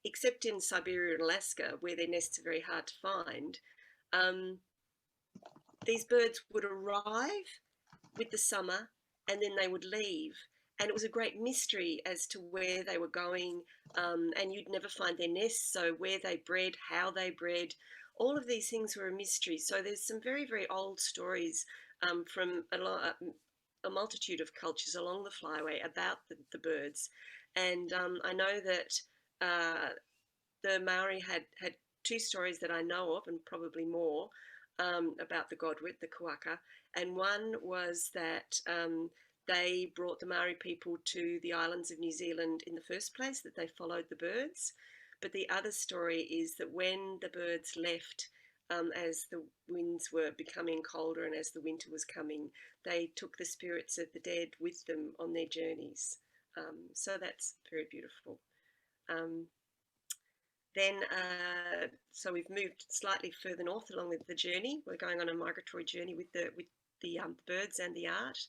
except in Siberia and Alaska, where their nests are very hard to find, these birds would arrive with the summer and then they would leave. And it was a great mystery as to where they were going, and you'd never find their nests, so where they bred, how they bred, all of these things were a mystery. So there's some very, very old stories from a multitude of cultures along the flyway about the birds. And I know that the Maori had 2 stories that I know of, and probably more, about the godwit, the kuaka. And one was that they brought the Maori people to the islands of New Zealand in the first place, that they followed the birds. But the other story is that when the birds left, as the winds were becoming colder and as the winter was coming, they took the spirits of the dead with them on their journeys. So that's very beautiful. So we've moved slightly further north along the journey. We're going on a migratory journey with the birds and the art.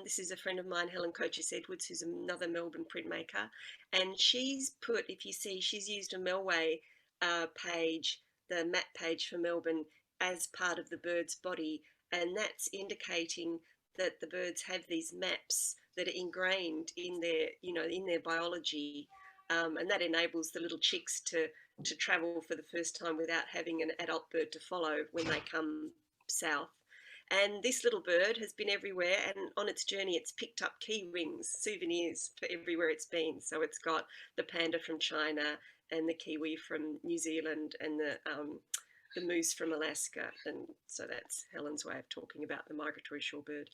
This is a friend of mine, Helen Coaches-Edwards, who's another Melbourne printmaker, and she's put, if you see, she's used a Melway page, the map page for Melbourne, as part of the bird's body, and that's indicating that the birds have these maps that are ingrained in their, in their biology, and that enables the little chicks to travel for the first time without having an adult bird to follow when they come south. And this little bird has been everywhere, and on its journey it's picked up key rings, souvenirs for everywhere it's been. So it's got the panda from China and the kiwi from New Zealand and the moose from Alaska. And so that's Helen's way of talking about the migratory shorebird.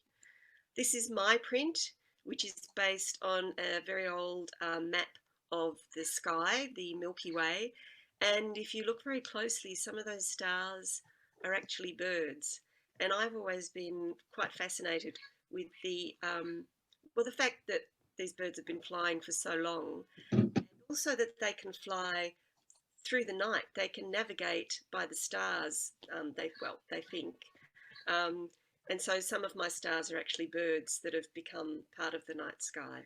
This is my print, which is based on a very old map of the sky, the Milky Way. And if you look very closely, some of those stars are actually birds. And I've always been quite fascinated with the fact that these birds have been flying for so long, and also that they can fly through the night. They can navigate by the stars, they think. And so some of my stars are actually birds that have become part of the night sky.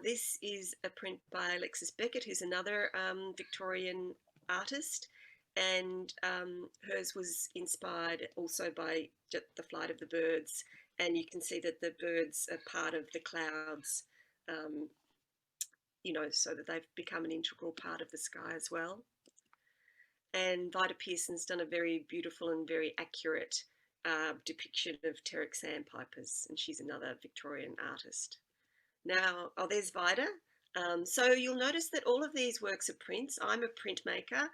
This is a print by Alexis Beckett, who's another Victorian artist, and hers was inspired also by the flight of the birds, and you can see that the birds are part of the clouds, you know, so that they've become an integral part of the sky as well. And Vida Pearson's done a very beautiful and very accurate depiction of Teritory sandpipers, and she's another Victorian artist. Now, oh, there's Vida. So you'll notice that all of these works are prints. I'm a printmaker.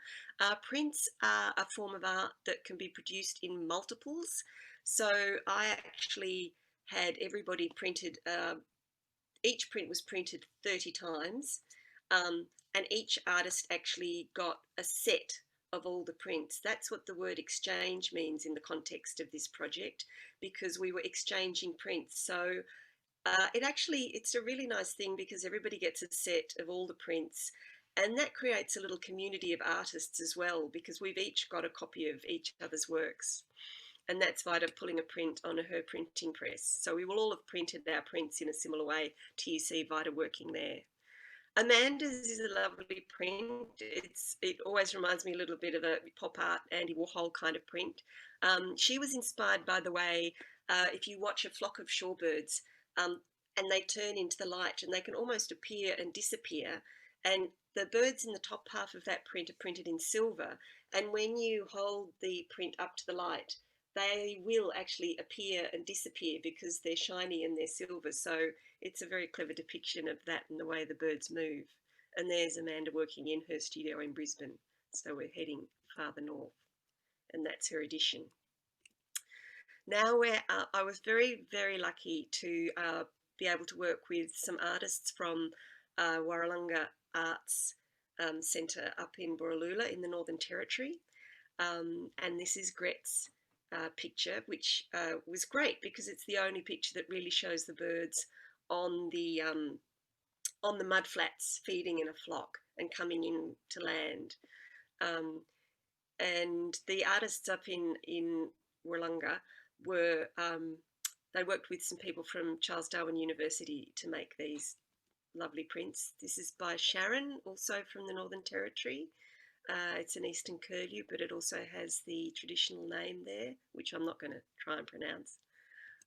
Prints are a form of art that can be produced in multiples. So I actually had everybody printed, each print was printed 30 times, and each artist actually got a set of all the prints. That's what the word exchange means in the context of this project, because we were exchanging prints. So it's a really nice thing because everybody gets a set of all the prints, and that creates a little community of artists as well, because we've each got a copy of each other's works. And that's Vida pulling a print on her printing press. So we will all have printed our prints in a similar way to you see Vida working there. Amanda's is a lovely print. It always reminds me a little bit of a pop art Andy Warhol kind of print. She was inspired by the way, if you watch a flock of shorebirds, and they turn into the light and they can almost appear and disappear. And the birds in the top half of that print are printed in silver. And when you hold the print up to the light, they will actually appear and disappear because they're shiny and they're silver. So it's a very clever depiction of that and the way the birds move. And there's Amanda working in her studio in Brisbane. So we're heading farther north, and that's her edition. Now I was very, very lucky to be able to work with some artists from Warralunga Arts Centre up in Borroloola in the Northern Territory. And this is Gret's picture, which was great because it's the only picture that really shows the birds on the mudflats feeding in a flock and coming in to land. And the artists up in Warralunga were, they worked with some people from Charles Darwin University to make these lovely prints. This is by Sharon, also from the Northern Territory. It's an Eastern Curlew, but it also has the traditional name there, which I'm not going to try and pronounce.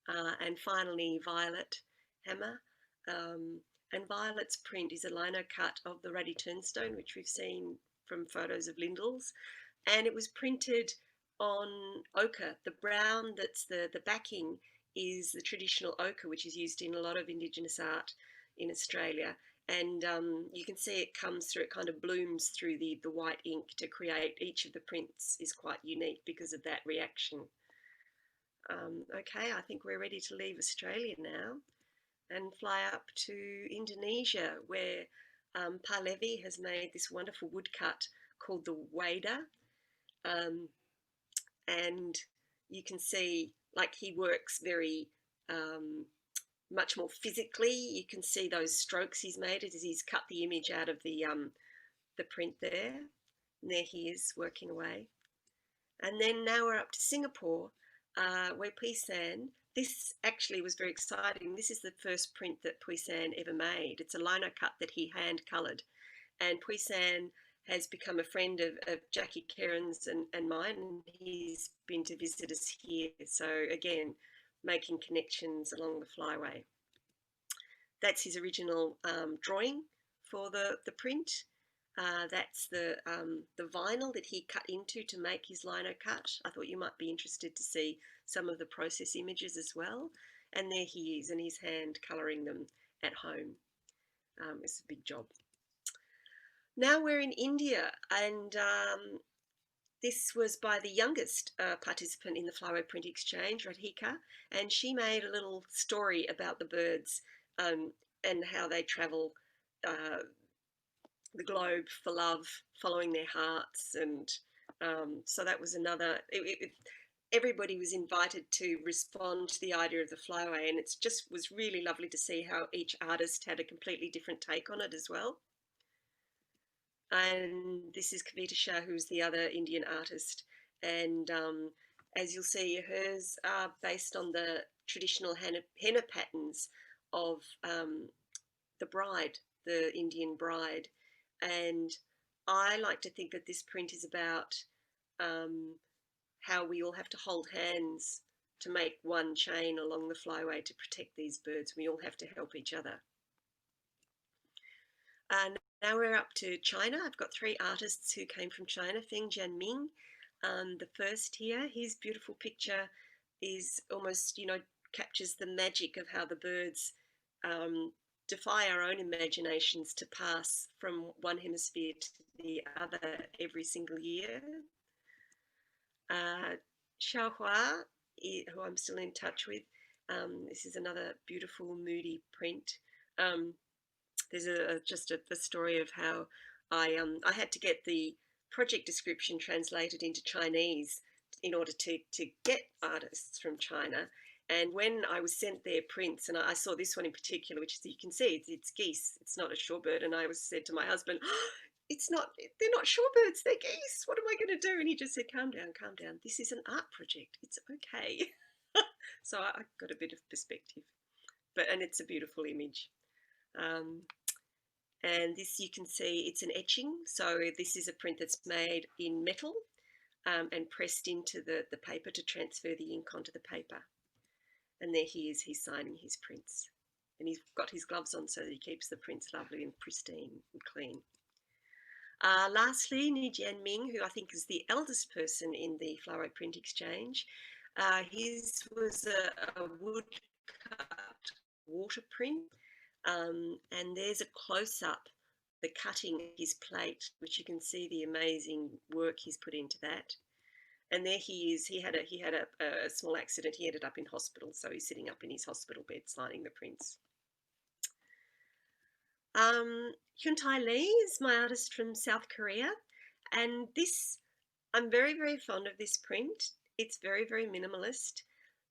And finally, Violet Hammer. And Violet's print is a Linocut of the Ruddy Turnstone, which we've seen from photos of Lindall's. And it was printed on ochre. The brown that's the backing is the traditional ochre, which is used in a lot of Indigenous art in Australia. And you can see it comes through, it kind of blooms through the white ink to create, each of the prints is quite unique because of that reaction. Okay, I think we're ready to leave Australia now and fly up to Indonesia, where Parlevi has made this wonderful woodcut called the wader. And you can see, like, he works very much more physically. You can see those strokes he's made as he's cut the image out of the print there. And there he is working away. And then now we're up to Singapore, where Puisan, this actually was very exciting. This is the first print that Puisan ever made. It's a Linocut that he hand coloured. And Puisan has become a friend of Jackie Kerrin's and mine. He's been to visit us here. So again, making connections along the Flyway. That's his original drawing for the print. That's the vinyl that he cut into to make his Linocut. I thought you might be interested to see some of the process images as well. And there he is, and his hand colouring them at home. It's a big job. Now we're in India, and this was by the youngest participant in the Flyway Print Exchange, Radhika, and she made a little story about the birds and how they travel the globe for love, following their hearts. And so that was another, everybody was invited to respond to the idea of the Flyway, and it just was really lovely to see how each artist had a completely different take on it as well. and this is Kavita Shah, who's the other Indian artist. And as you'll see, hers are based on the traditional henna patterns of the bride, the Indian bride. And I like to think that this print is about how we all have to hold hands to make one chain along the flyway to protect these birds. We all have to help each other. Now we're up to China. I've got 3 artists who came from China. Feng Jianming, the first here. His beautiful picture is almost, you know, captures the magic of how the birds defy our own imaginations to pass from one hemisphere to the other every single year. Xiaohua, who I'm still in touch with, this is another beautiful moody print. There's just the story of how I had to get the project description translated into Chinese in order to get artists from China. And when I was sent their prints, and I saw this one in particular, which, as you can see, it's geese. It's not a shorebird. And I said to my husband, oh, they're not shorebirds, they're geese. What am I going to do? And he just said, calm down, calm down. This is an art project. It's okay. So I got a bit of perspective. And it's a beautiful image. And this, you can see, it's an etching. So this is a print that's made in metal and pressed into the paper to transfer the ink onto the paper. And there he is, he's signing his prints. And he's got his gloves on so that he keeps the prints lovely and pristine and clean. Lastly, Ni Jianming, who I think is the eldest person in the Flyway Print Exchange. His was a woodcut water print. And there's a close-up, the cutting of his plate, which you can see the amazing work he's put into that. And there he is. He had a small accident. He ended up in hospital, so he's sitting up in his hospital bed signing the prints. Hyuntae Lee is my artist from South Korea, and this, I'm very, very fond of this print. It's very, very minimalist.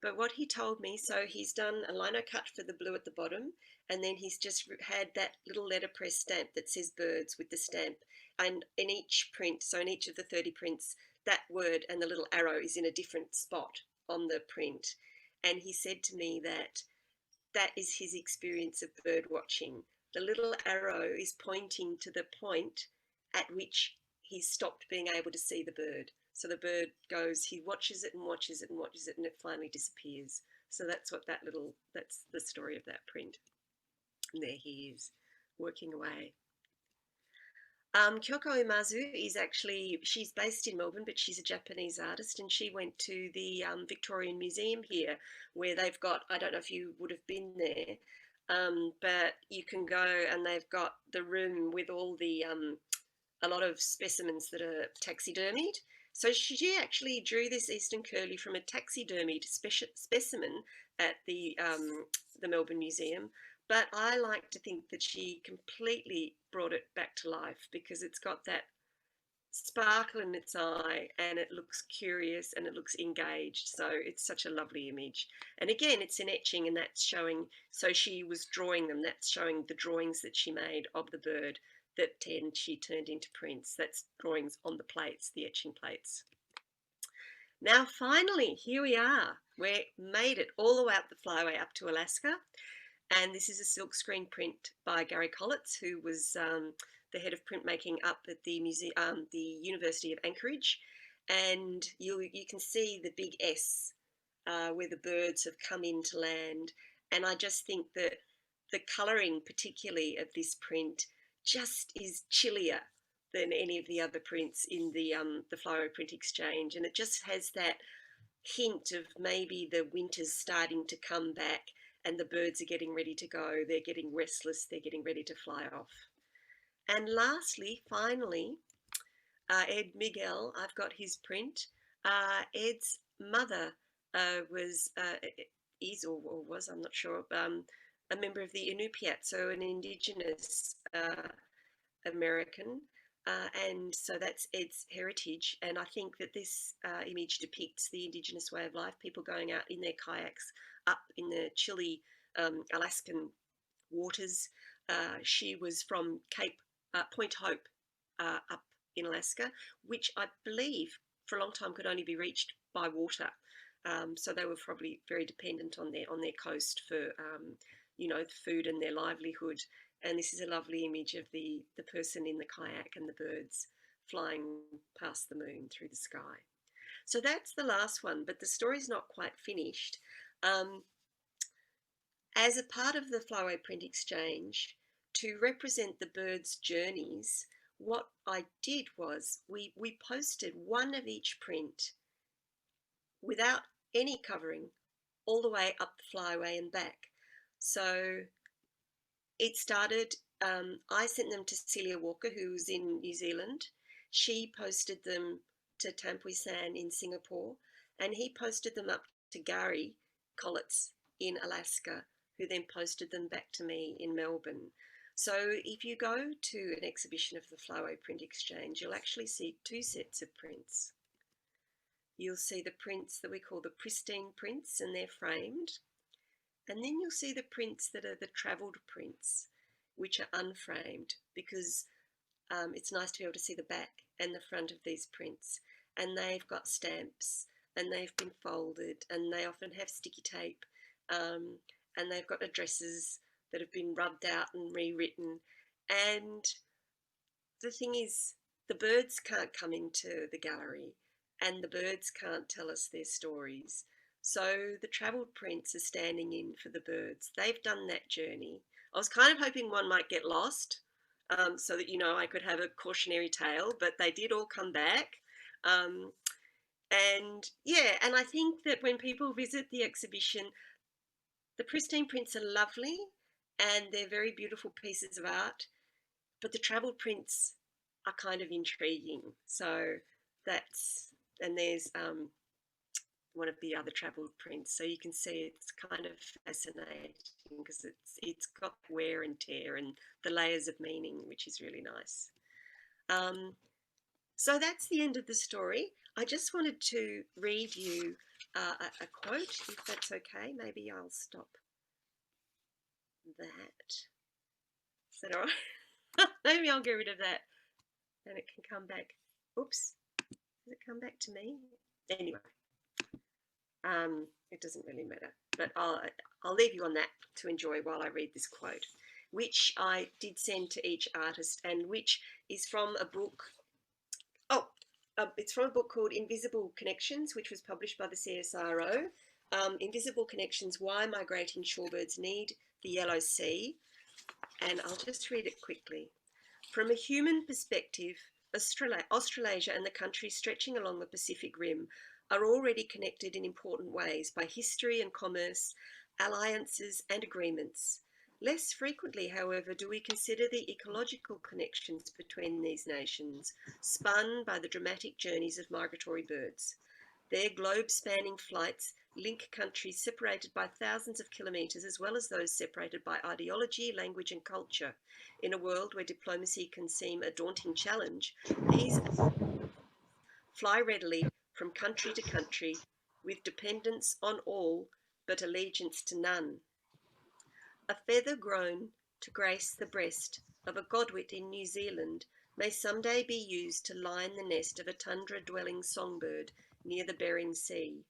But what he told me, so he's done a Linocut for the blue at the bottom, and then he's just had that little letterpress stamp that says birds with the stamp. And in each print, so in each of the 30 prints, that word and the little arrow is in a different spot on the print. And he said to me that that is his experience of bird watching. The little arrow is pointing to the point at which he's stopped being able to see the bird. So the bird goes, he watches it and watches it and watches it, and it finally disappears. So that's what that's the story of that print. And there he is, working away. Kyoko Umazu is actually, she's based in Melbourne, but she's a Japanese artist, and she went to the Victorian Museum here, where they've got, I don't know if you would have been there, but you can go and they've got the room with all the, a lot of specimens that are taxidermied. So she actually drew this eastern curlew from a taxidermied specimen at the Melbourne Museum. But I like to think that she completely brought it back to life, because it's got that sparkle in its eye and it looks curious and it looks engaged. So it's such a lovely image. And again, it's an etching, and that's showing, so she was drawing them. That's showing the drawings that she made of the bird that she turned into prints. That's drawings on the plates, the etching plates. Now, finally, here we are. We made it all the way up the flyway up to Alaska. And this is a silkscreen print by Gary Collitz, who was the head of printmaking up at the museum, the University of Anchorage. And you can see the big S where the birds have come into land. And I just think that the colouring, particularly of this print, just is chillier than any of the other prints in the Flyway Print Exchange. And it just has that hint of maybe the winter's starting to come back, and the birds are getting ready to go. They're getting restless. They're getting ready to fly off. And lastly, finally, Ed Miguel, I've got his print. Ed's mother was, I'm not sure, a member of the Inupiat, so an Indigenous American. And so that's Ed's heritage. And I think that this image depicts the Indigenous way of life, people going out in their kayaks up in the chilly Alaskan waters. She was from Point Hope up in Alaska, which I believe for a long time could only be reached by water. So they were probably very dependent on their coast for you know, food and their livelihood. And this is a lovely image of the person in the kayak and the birds flying past the moon through the sky. So that's the last one, but the story's not quite finished. As a part of the Flyway Print Exchange, to represent the birds' journeys, what I did was we posted one of each print without any covering all the way up the Flyway and back. So it started, I sent them to Celia Walker, who was in New Zealand. She posted them to Tampuisan in Singapore, and he posted them up to Gary Collitz in Alaska, who then posted them back to me in Melbourne. So if you go to an exhibition of the Flyway Print Exchange, you'll actually see two sets of prints. You'll see the prints that we call the pristine prints, and they're framed. And then you'll see the prints that are the travelled prints, which are unframed, because it's nice to be able to see the back and the front of these prints. And they've got stamps, and they've been folded, and they often have sticky tape, and they've got addresses that have been rubbed out and rewritten. And the thing is, the birds can't come into the gallery, and the birds can't tell us their stories. So the travelled prints are standing in for the birds. They've done that journey. I was kind of hoping one might get lost, so that, you know, I could have a cautionary tale, but they did all come back. And yeah, and I think that when people visit the exhibition, the pristine prints are lovely and they're very beautiful pieces of art, but the travelled prints are kind of intriguing. So that's, and there's one of the other travelled prints, so you can see it's kind of fascinating because it's got wear and tear and the layers of meaning, which is really nice. So that's the end of the story. I just wanted to read you a quote, if that's okay. Maybe I'll stop that. Is that all right? Maybe I'll get rid of that and it can come back. Oops, does it come back to me? Anyway, it doesn't really matter, but I'll leave you on that to enjoy while I read this quote, which I did send to each artist, and which is from a book. It's from a book called Invisible Connections, which was published by the CSIRO. Invisible Connections, Why Migrating Shorebirds Need the Yellow Sea. And I'll just read it quickly. From a human perspective, Australasia and the countries stretching along the Pacific Rim are already connected in important ways by history and commerce, alliances and agreements. Less frequently, however, do we consider the ecological connections between these nations, spun by the dramatic journeys of migratory birds. Their globe-spanning flights link countries separated by thousands of kilometres, as well as those separated by ideology, language and culture. In a world where diplomacy can seem a daunting challenge, these fly readily from country to country, with dependence on all but allegiance to none. A feather grown to grace the breast of a godwit in New Zealand may someday be used to line the nest of a tundra-dwelling songbird near the Bering Sea.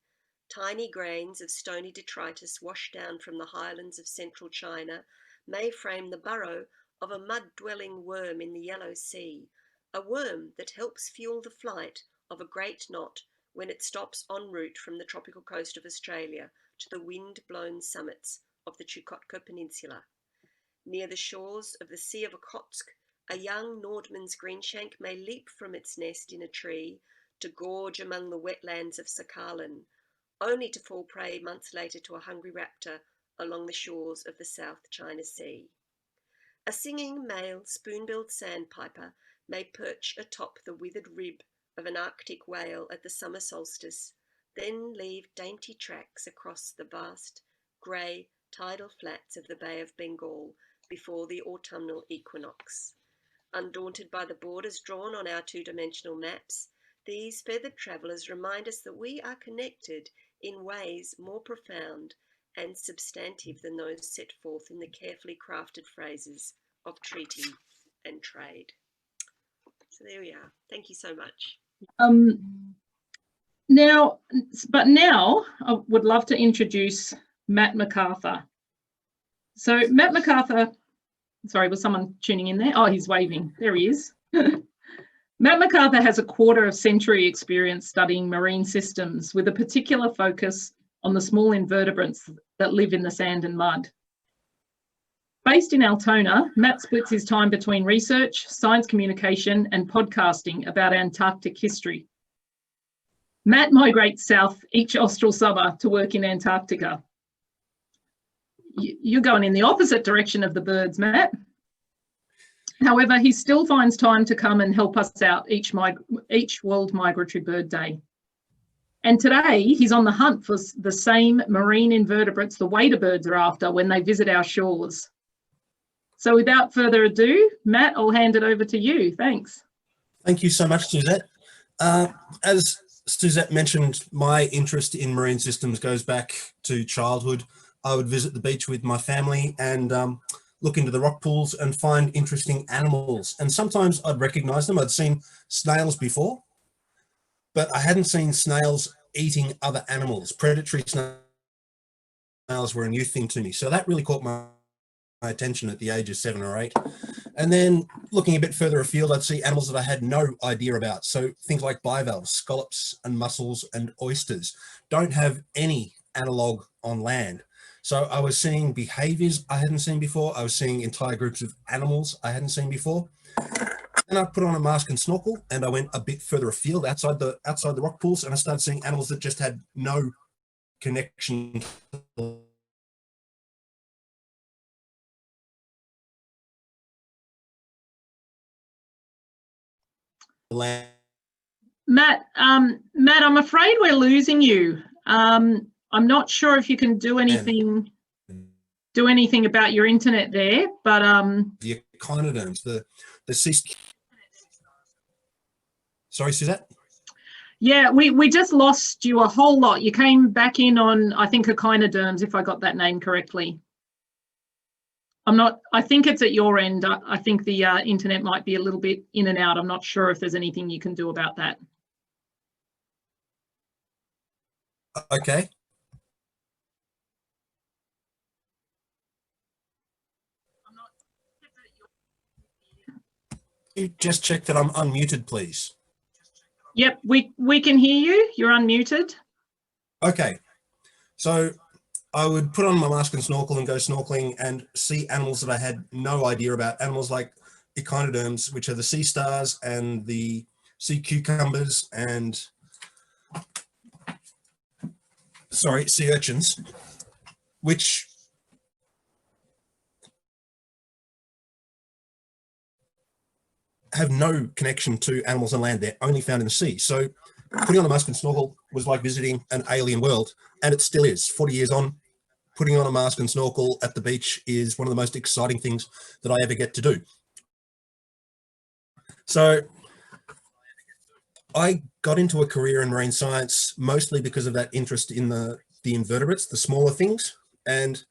Tiny grains of stony detritus washed down from the highlands of central China may frame the burrow of a mud-dwelling worm in the Yellow Sea, a worm that helps fuel the flight of a great knot when it stops en route from the tropical coast of Australia to the wind-blown summits of the Chukotka Peninsula. Near the shores of the Sea of Okhotsk, a young Nordman's greenshank may leap from its nest in a tree to gorge among the wetlands of Sakhalin, only to fall prey months later to a hungry raptor along the shores of the South China Sea. A singing male spoon-billed sandpiper may perch atop the withered rib of an Arctic whale at the summer solstice, then leave dainty tracks across the vast, grey, tidal flats of the Bay of Bengal before the autumnal equinox. Undaunted by the borders drawn on our two-dimensional maps, these feathered travellers remind us that we are connected in ways more profound and substantive than those set forth in the carefully crafted phrases of treaty and trade. So there we are. Thank you so much. Now I would love to introduce Matt McArthur. So Matt McArthur, sorry, was someone tuning in there? Oh, he's waving. There he is. Matt McArthur has a quarter-century experience studying marine systems with a particular focus on the small invertebrates that live in the sand and mud. Based in Altona, Matt splits his time between research, science communication, and podcasting about Antarctic history. Matt migrates south each austral summer to work in Antarctica. You're going in the opposite direction of the birds, Matt. However, he still finds time to come and help us out each World Migratory Bird Day. And today he's on the hunt for the same marine invertebrates the wader birds are after when they visit our shores. So without further ado, Matt, I'll hand it over to you. Thanks. Thank you so much, Suzette. As Suzette mentioned, my interest in marine systems goes back to childhood. I would visit the beach with my family and look into the rock pools and find interesting animals. And sometimes I'd recognize them. I'd seen snails before, but I hadn't seen snails eating other animals. Predatory snails were a new thing to me. So that really caught my attention at the age of 7 or 8. And then looking a bit further afield, I'd see animals that I had no idea about. So things like bivalves, scallops and mussels and oysters don't have any analog on land. So I was seeing behaviors I hadn't seen before. I was seeing entire groups of animals I hadn't seen before. And I put on a mask and snorkel and I went a bit further afield outside the rock pools, and I started seeing animals that just had no connection to the land. Matt, I'm afraid we're losing you. I'm not sure if you can do anything about your internet there, but the echinoderms, the sea. Sorry, Suzette? Yeah, we just lost you a whole lot. You came back in on, I think, echinoderms, if I got that name correctly. I think it's at your end. I think the internet might be a little bit in and out. I'm not sure if there's anything you can do about that. Okay. You just check that I'm unmuted, please. Yep, we can hear you. You're unmuted. Okay, so I would put on my mask and snorkel and go snorkeling and see animals that I had no idea about. Animals like echinoderms, which are the sea stars and the sea cucumbers and, sorry, sea urchins, which have no connection to animals on land. They're only found in the sea. So putting on a mask and snorkel was like visiting an alien world, and it still is. 40 years on, putting on a mask and snorkel at the beach is one of the most exciting things that I ever get to do. So I got into a career in marine science mostly because of that interest in the invertebrates, the smaller things, and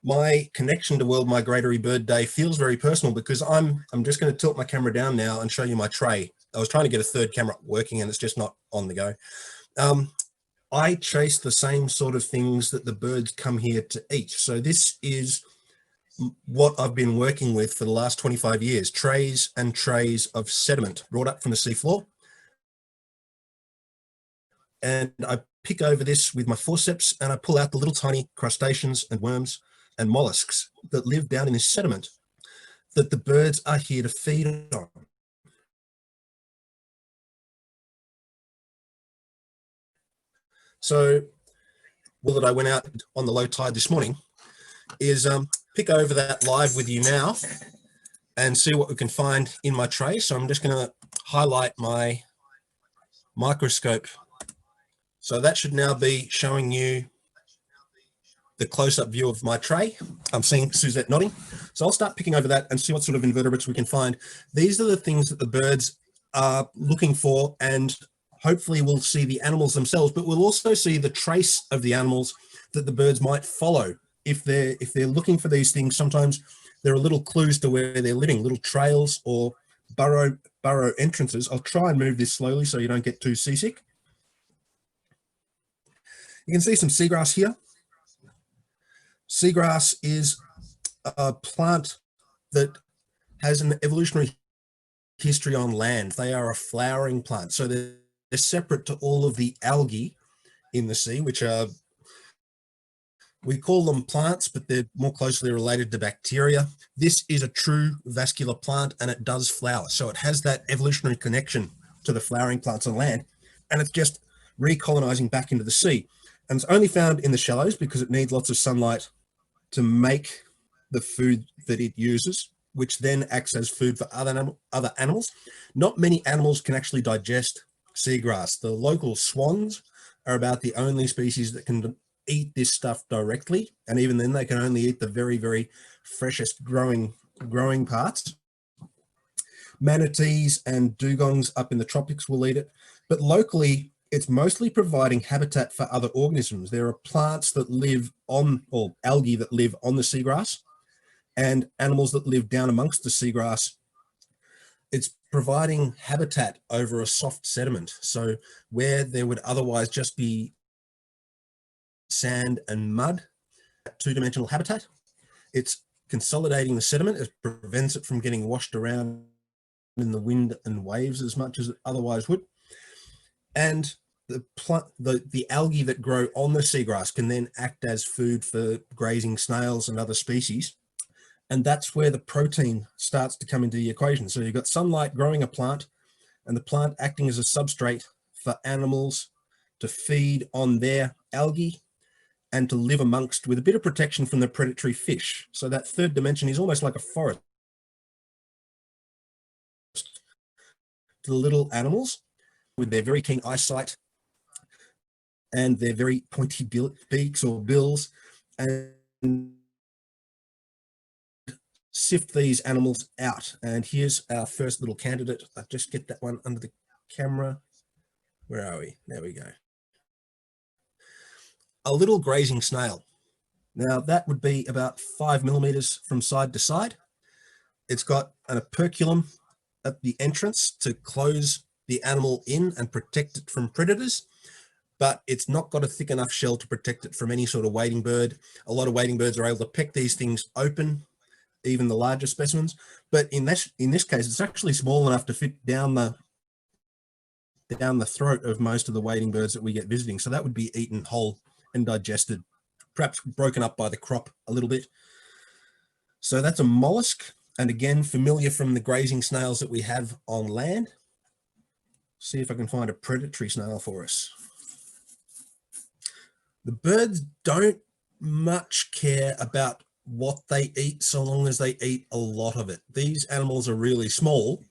my connection to World Migratory Bird Day feels very personal because I'm just going to tilt my camera down now and show you my tray. I was trying to get a third camera working and it's just not on the go. I chase the same sort of things that the birds come here to eat. So this is what I've been working with for the last 25 years, trays and trays of sediment brought up from the seafloor. And I pick over this with my forceps and I pull out the little tiny crustaceans and worms and mollusks that live down in this sediment that the birds are here to feed on. So, well, that I went out on the low tide this morning is pick over that live with you now and see what we can find in my tray. So I'm just going to highlight my microscope. So that should now be showing you the close-up view of my tray. I'm seeing Suzette nodding. So I'll start picking over that and see what sort of invertebrates we can find. These are the things that the birds are looking for, and hopefully we'll see the animals themselves, but we'll also see the trace of the animals that the birds might follow. If they're looking for these things, sometimes there are little clues to where they're living, little trails or burrow burrow entrances. I'll try and move this slowly so you don't get too seasick. You can see some seagrass here. Seagrass is a plant that has an evolutionary history on land. They are a flowering plant, so they're separate to all of the algae in the sea, which are, we call them plants, but they're more closely related to bacteria. This is a true vascular plant and it does flower. So it has that evolutionary connection to the flowering plants on land, and it's just recolonizing back into the sea. And it's only found in the shallows because it needs lots of sunlight to make the food that it uses, which then acts as food for other animals. Not many animals can actually digest seagrass. The local swans are about the only species that can eat this stuff directly, and even then they can only eat the very, very freshest growing parts. Manatees and dugongs up in the tropics will eat it, but locally it's mostly providing habitat for other organisms. There are plants that live on, or algae that live on the seagrass, and animals that live down amongst the seagrass. It's providing habitat over a soft sediment. So where there would otherwise just be sand and mud, two-dimensional habitat, it's consolidating the sediment. It prevents it from getting washed around in the wind and waves as much as it otherwise would. And the algae that grow on the seagrass can then act as food for grazing snails and other species. And that's where the protein starts to come into the equation. So you've got sunlight growing a plant, and the plant acting as a substrate for animals to feed on their algae and to live amongst, with a bit of protection from the predatory fish. So that third dimension is almost like a forest to the little animals with their very keen eyesight and their very pointy beaks or bills, and sift these animals out. And here's our first little candidate. I'll just get that one under the camera. Where are we? There we go. A little grazing snail. Now that would be about 5 millimeters from side to side. It's got an operculum at the entrance to close the animal in and protect it from predators, but it's not got a thick enough shell to protect it from any sort of wading bird. A lot of wading birds are able to peck these things open, even the larger specimens, but in this case, it's actually small enough to fit down the throat of most of the wading birds that we get visiting. So that would be eaten whole and digested, perhaps broken up by the crop a little bit. So that's a mollusk, and again, familiar from the grazing snails that we have on land. See if I can find a predatory snail for us. The birds don't much care about what they eat so long as they eat a lot of it. These animals are really small,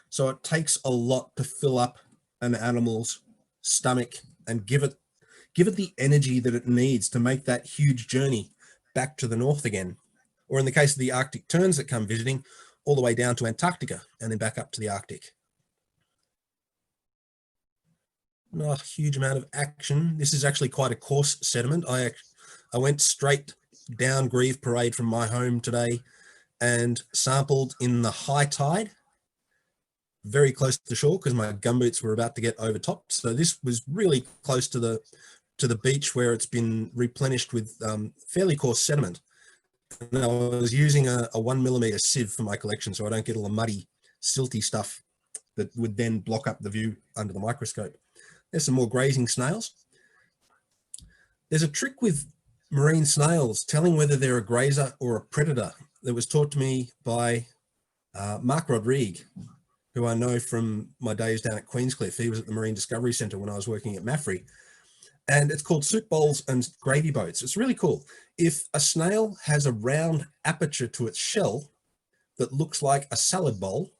so it takes a lot to fill up an animal's stomach and give it the energy that it needs to make that huge journey back to the north again. Or in the case of the Arctic terns that come visiting, all the way down to Antarctica and then back up to the Arctic. Not a huge amount of action. This is actually quite a coarse sediment. I went straight down Grieve Parade from my home today and sampled in the high tide, very close to shore because my gumboots were about to get overtopped. So this was really close to the beach where it's been replenished with fairly coarse sediment. And I was using a 1 millimeter sieve for my collection so I don't get all the muddy, silty stuff that would then block up the view under the microscope. There's some more grazing snails. There's a trick with marine snails telling whether they're a grazer or a predator that was taught to me by Mark Rodrigue, who I know from my days down at Queenscliff. He was at the Marine Discovery Centre when I was working at Maffrey. And it's called soup bowls and gravy boats. It's really cool. If a snail has a round aperture to its shell that looks like a salad bowl,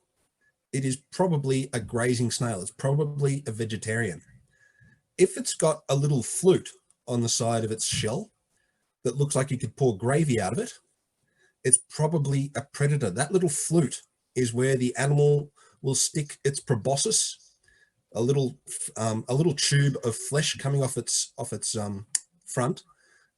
it is probably a grazing snail. It's probably a vegetarian. If it's got a little flute on the side of its shell that looks like you could pour gravy out of it, it's probably a predator. That little flute is where the animal will stick its proboscis, a little tube of flesh coming off its front,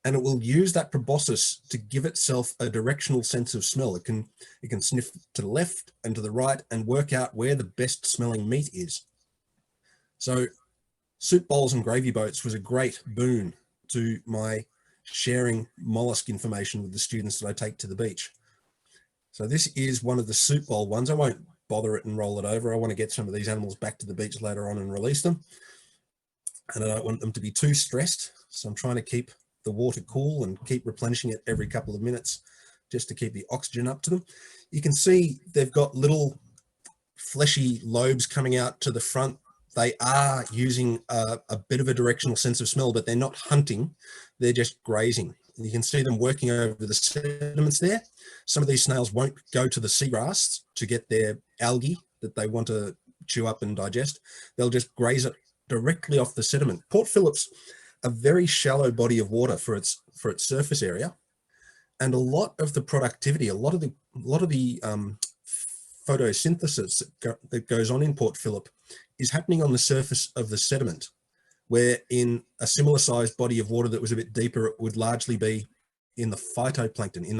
and it will use that proboscis to give itself a directional sense of smell. It can sniff to the left and to the right and work out where the best smelling meat is. So soup bowls and gravy boats was a great boon to my sharing mollusk information with the students that I take to the beach. So this is one of the soup bowl ones. I won't bother it and roll it over. I want to get some of these animals back to the beach later on and release them. And I don't want them to be too stressed. So I'm trying to keep the water cool and keep replenishing it every couple of minutes just to keep the oxygen up to them. You can see they've got little fleshy lobes coming out to the front. They are using a bit of a directional sense of smell, but they're not hunting. They're just grazing. And you can see them working over the sediments there. Some of these snails won't go to the seagrass to get their algae that they want to chew up and digest. They'll just graze it directly off the sediment. Port Phillip's a very shallow body of water for its surface area, and a lot of the productivity, a lot of the photosynthesis that goes on in Port Phillip is happening on the surface of the sediment, where in a similar sized body of water that was a bit deeper, it would largely be in the phytoplankton, in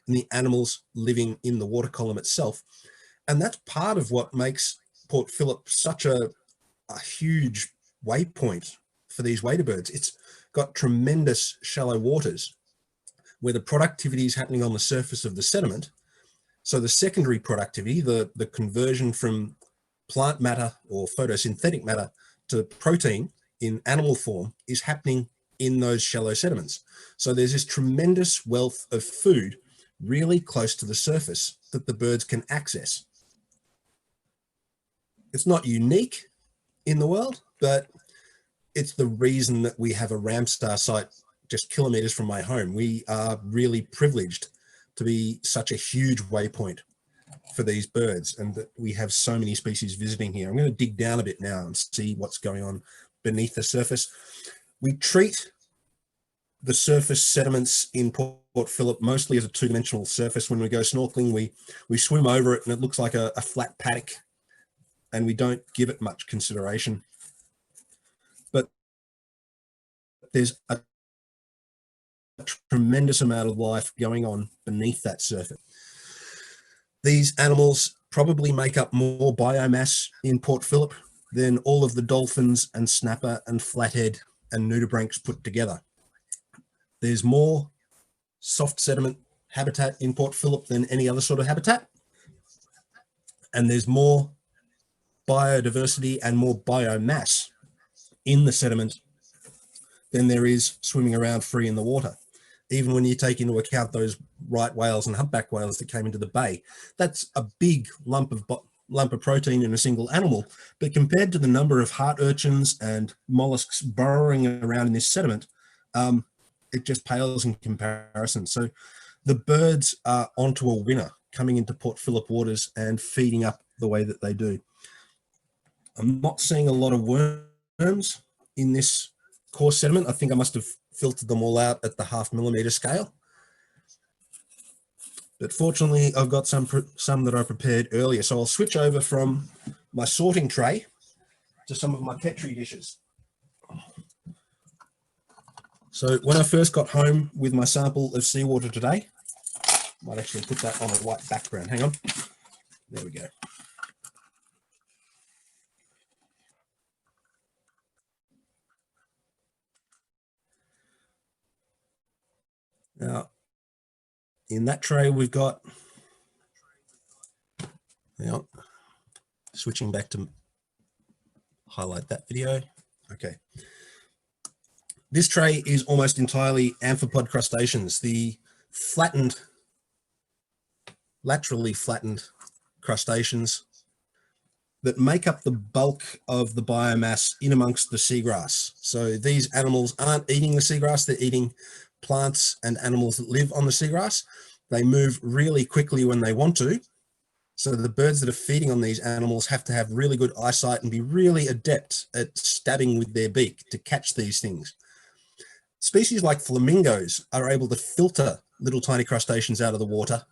the animals living in the water column itself. And that's part of what makes Port Phillip such a huge waypoint for these waders. It's got tremendous shallow waters where the productivity is happening on the surface of the sediment. So the secondary productivity, the conversion from plant matter or photosynthetic matter to protein in animal form, is happening in those shallow sediments. So there's this tremendous wealth of food really close to the surface that the birds can access. It's not unique in the world, but it's the reason that we have a Ramsar site just kilometers from my home. We are really privileged to be such a huge waypoint for these birds, and that we have so many species visiting here. I'm going to dig down a bit now and see what's going on beneath the surface. We treat the surface sediments in Port Phillip mostly as a two-dimensional surface. When we go snorkeling, we swim over it and it looks like a flat paddock, and we don't give it much consideration. But there's a tremendous amount of life going on beneath that surface. These animals probably make up more biomass in Port Phillip than all of the dolphins and snapper and flathead and nudibranchs put together. There's more soft sediment habitat in Port Phillip than any other sort of habitat. And there's more biodiversity and more biomass in the sediment than there is swimming around free in the water. Even when you take into account those right whales and humpback whales that came into the bay, that's a big lump of protein in a single animal. But compared to the number of heart urchins and mollusks burrowing around in this sediment, it just pales in comparison. So the birds are onto a winner coming into Port Phillip waters and feeding up the way that they do. I'm not seeing a lot of worms in this coarse sediment. I think I must have filtered them all out at the 0.5 millimeter scale. But fortunately, I've got some that I prepared earlier. So I'll switch over from my sorting tray to some of my Petri dishes. So when I first got home with my sample of seawater today, I might actually put that on a white background. Hang on. There we go. Now, in that tray, we've got, switching back to highlight that video. Okay. This tray is almost entirely amphipod crustaceans, the laterally flattened crustaceans that make up the bulk of the biomass in amongst the seagrass. So these animals aren't eating the seagrass, they're eating plants and animals that live on the seagrass. They move really quickly when they want to. So the birds that are feeding on these animals have to have really good eyesight and be really adept at stabbing with their beak to catch these things. Species like flamingos are able to filter little tiny crustaceans out of the water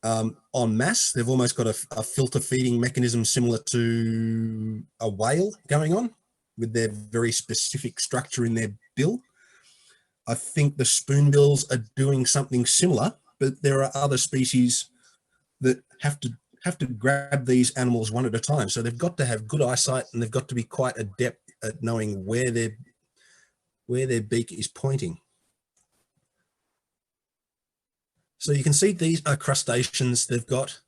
en masse. They've almost got a filter feeding mechanism similar to a whale going on with their very specific structure in their bill. I think the spoonbills are doing something similar, but there are other species that have to grab these animals one at a time. So they've got to have good eyesight, and they've got to be quite adept at knowing where their beak is pointing. So you can see these are crustaceans. They've got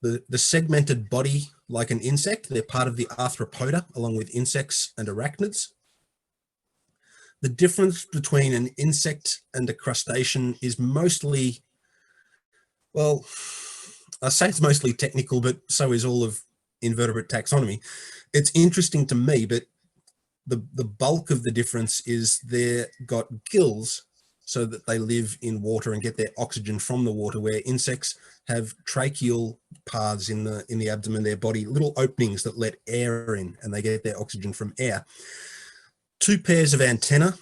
the segmented body like an insect. They're part of the arthropoda, along with insects and arachnids. The difference between an insect and a crustacean is mostly, well, I say it's mostly technical, but so is all of invertebrate taxonomy. It's interesting to me, but the bulk of the difference is they've got gills so that they live in water and get their oxygen from the water, where insects have tracheal paths in the abdomen of their body, little openings that let air in, and they get their oxygen from air. 2 pairs of antennae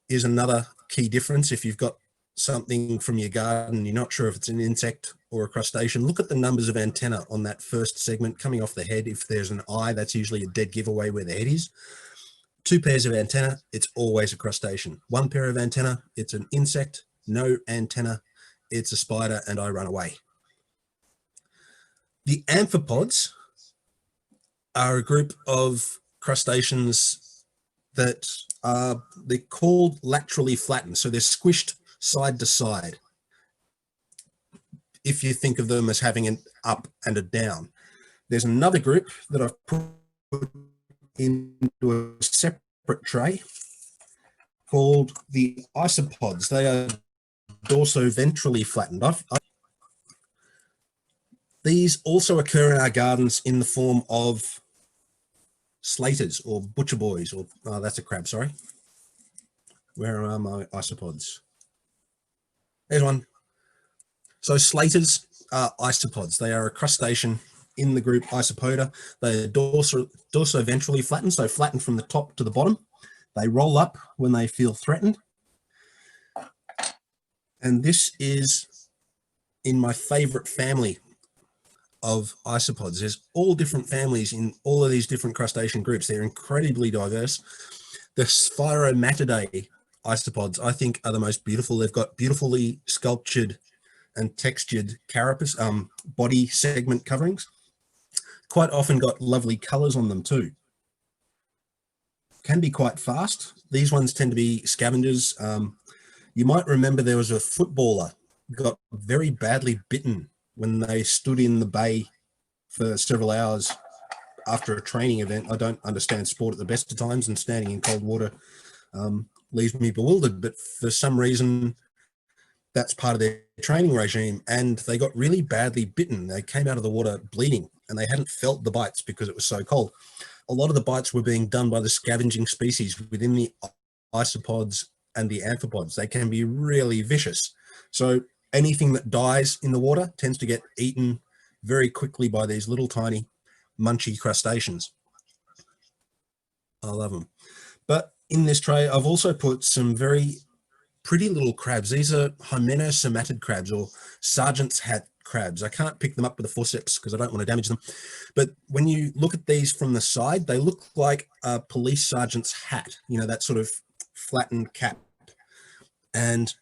is another key difference. If you've got something from your garden, you're not sure if it's an insect or a crustacean, look at the numbers of antennae on that first segment coming off the head. If there's an eye, that's usually a dead giveaway where the head is. 2 pairs of antennae, it's always a crustacean. 1 pair of antennae, it's an insect. No antenna, it's a spider, and I run away. The amphipods are a group of crustaceans that they're called laterally flattened. So they're squished side to side, if you think of them as having an up and a down. There's another group that I've put into a separate tray called the isopods. They are dorsoventrally flattened. These also occur in our gardens in the form of slaters or butcher boys, or that's a crab, sorry. Where are my isopods? There's one. So slaters are isopods. They are a crustacean in the group Isopoda. They're dorsoventrally flattened, so flattened from the top to the bottom. They roll up when they feel threatened. And this is in my favorite family of isopods. There's all different families in all of these different crustacean groups. They're incredibly diverse. The Spiromatidae isopods, I think, are the most beautiful. They've got beautifully sculptured and textured carapace, body segment coverings. Quite often got lovely colors on them too. Can be quite fast. These ones tend to be scavengers. You might remember there was a footballer who got very badly bitten when they stood in the bay for several hours after a training event. I don't understand sport at the best of times, and standing in cold water leaves me bewildered, but for some reason that's part of their training regime, and they got really badly bitten. They came out of the water bleeding, and they hadn't felt the bites because it was so cold. A lot of the bites were being done by the scavenging species within the isopods and the amphipods. They can be really vicious. So anything that dies in the water tends to get eaten very quickly by these little tiny munchy crustaceans. I love them. But in this tray, I've also put some very pretty little crabs. These are hymenosomatid crabs, or sergeant's hat crabs. I can't pick them up with a forceps because I don't want to damage them. But when you look at these from the side, they look like a police sergeant's hat, you know, that sort of flattened cap. And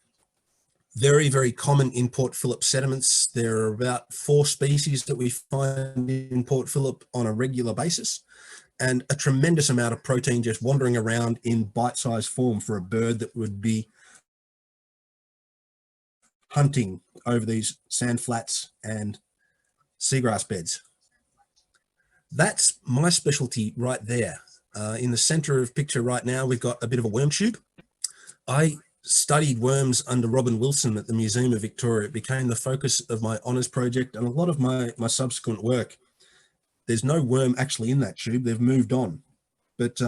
very, very common in Port Phillip sediments. There are about 4 species that we find in Port Phillip on a regular basis, and a tremendous amount of protein just wandering around in bite-sized form for a bird that would be hunting over these sand flats and seagrass beds. That's my specialty right there. In the center of the picture right now, we've got a bit of a worm tube. I studied worms under Robin Wilson at the Museum of Victoria. It became the focus of my honours project and a lot of my subsequent work. There's no worm actually in that tube. They've moved on. But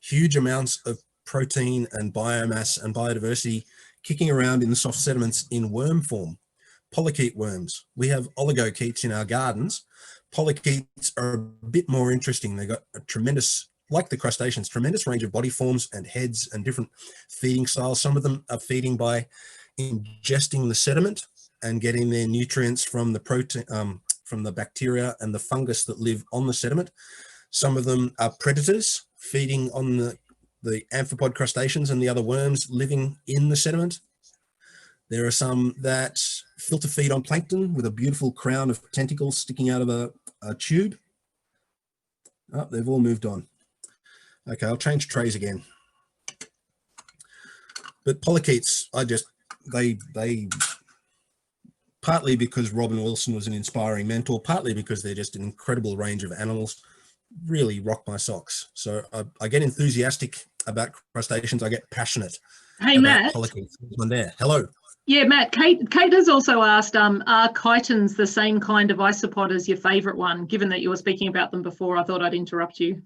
huge amounts of protein and biomass and biodiversity kicking around in the soft sediments in worm form. Polychaete worms. We have oligochaetes in our gardens. Polychaetes are a bit more interesting. They've got a tremendous, like the crustaceans, tremendous range of body forms and heads and different feeding styles. Some of them are feeding by ingesting the sediment and getting their nutrients from the protein, from the bacteria and the fungus that live on the sediment. Some of them are predators, feeding on the amphipod crustaceans and the other worms living in the sediment. There are some that filter feed on plankton with a beautiful crown of tentacles sticking out of a tube. Oh, they've all moved on. Okay, I'll change trays again. But polychaetes, they partly because Robin Wilson was an inspiring mentor, partly because they're just an incredible range of animals, really rock my socks. So I get enthusiastic about crustaceans. I get passionate. Hey, about Matt. Polychaetes. One there. Hello. Yeah, Matt, Kate has also asked, are chitons the same kind of isopod as your favourite one? Given that you were speaking about them before, I thought I'd interrupt you.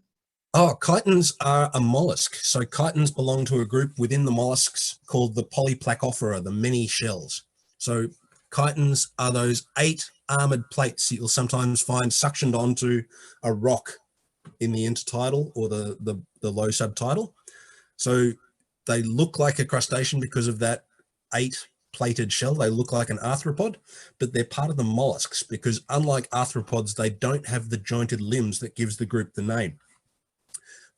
Oh, chitons are a mollusk. So chitons belong to a group within the mollusks called the Polyplacophora, the many shells. So chitons are those 8 armoured plates that you'll sometimes find suctioned onto a rock in the intertidal or the low subtidal. So they look like a crustacean because of that 8 plated shell. They look like an arthropod, but they're part of the mollusks because unlike arthropods, they don't have the jointed limbs that gives the group the name.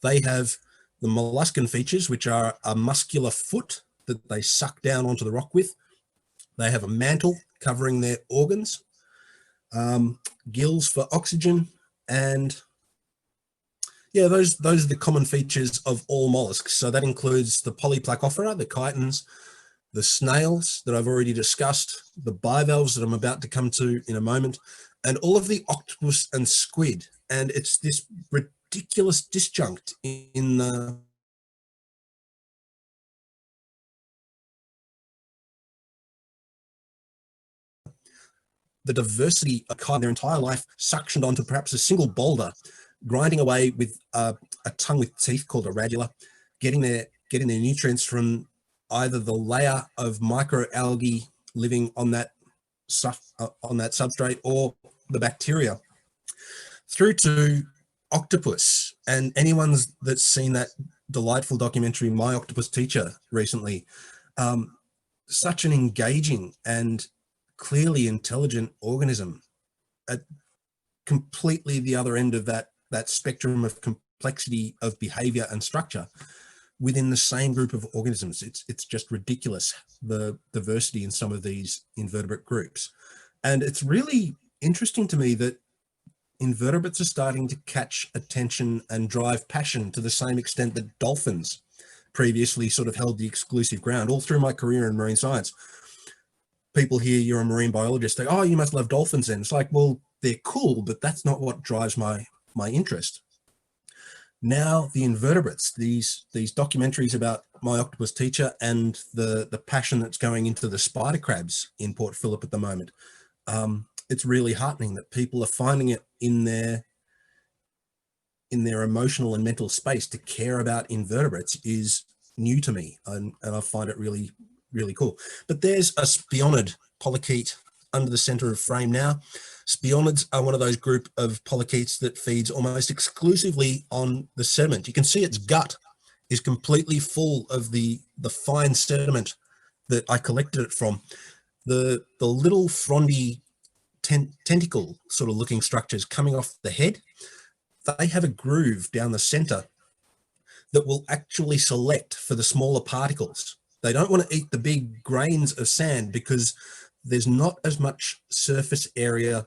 They have the molluscan features, which are a muscular foot that they suck down onto the rock with. They have a mantle covering their organs, gills for oxygen, and yeah, those are the common features of all mollusks. So that includes the Polyplacophora, the chitons, the snails that I've already discussed, the bivalves that I'm about to come to in a moment, and all of the octopus and squid. And it's this ridiculous disjunct in the diversity of kind their entire life suctioned onto perhaps a single boulder, grinding away with a tongue with teeth called a radula, getting their nutrients from either the layer of microalgae living on that substrate or the bacteria, through to octopus. And anyone that's seen that delightful documentary, My Octopus Teacher, recently, such an engaging and clearly intelligent organism at completely the other end of that spectrum of complexity of behavior and structure within the same group of organisms. It's just ridiculous, the diversity in some of these invertebrate groups. And it's really interesting to me that invertebrates are starting to catch attention and drive passion to the same extent that dolphins previously sort of held the exclusive ground. All through my career in marine science, people hear you're a marine biologist, they, oh, you must love dolphins then. It's like, well, they're cool, but that's not what drives my interest. Now the invertebrates, these documentaries about My Octopus Teacher and the passion that's going into the spider crabs in Port Phillip at the moment, it's really heartening that people are finding it in their emotional and mental space to care about invertebrates is new to me, and I find it really, really cool. But there's a spionid polychaete under the center of frame now. Spionids are one of those group of polychaetes that feeds almost exclusively on the sediment. You can see its gut is completely full of the fine sediment that I collected it from. The little frondy tentacle sort of looking structures coming off the head, they have a groove down the center that will actually select for the smaller particles. They don't want to eat the big grains of sand because there's not as much surface area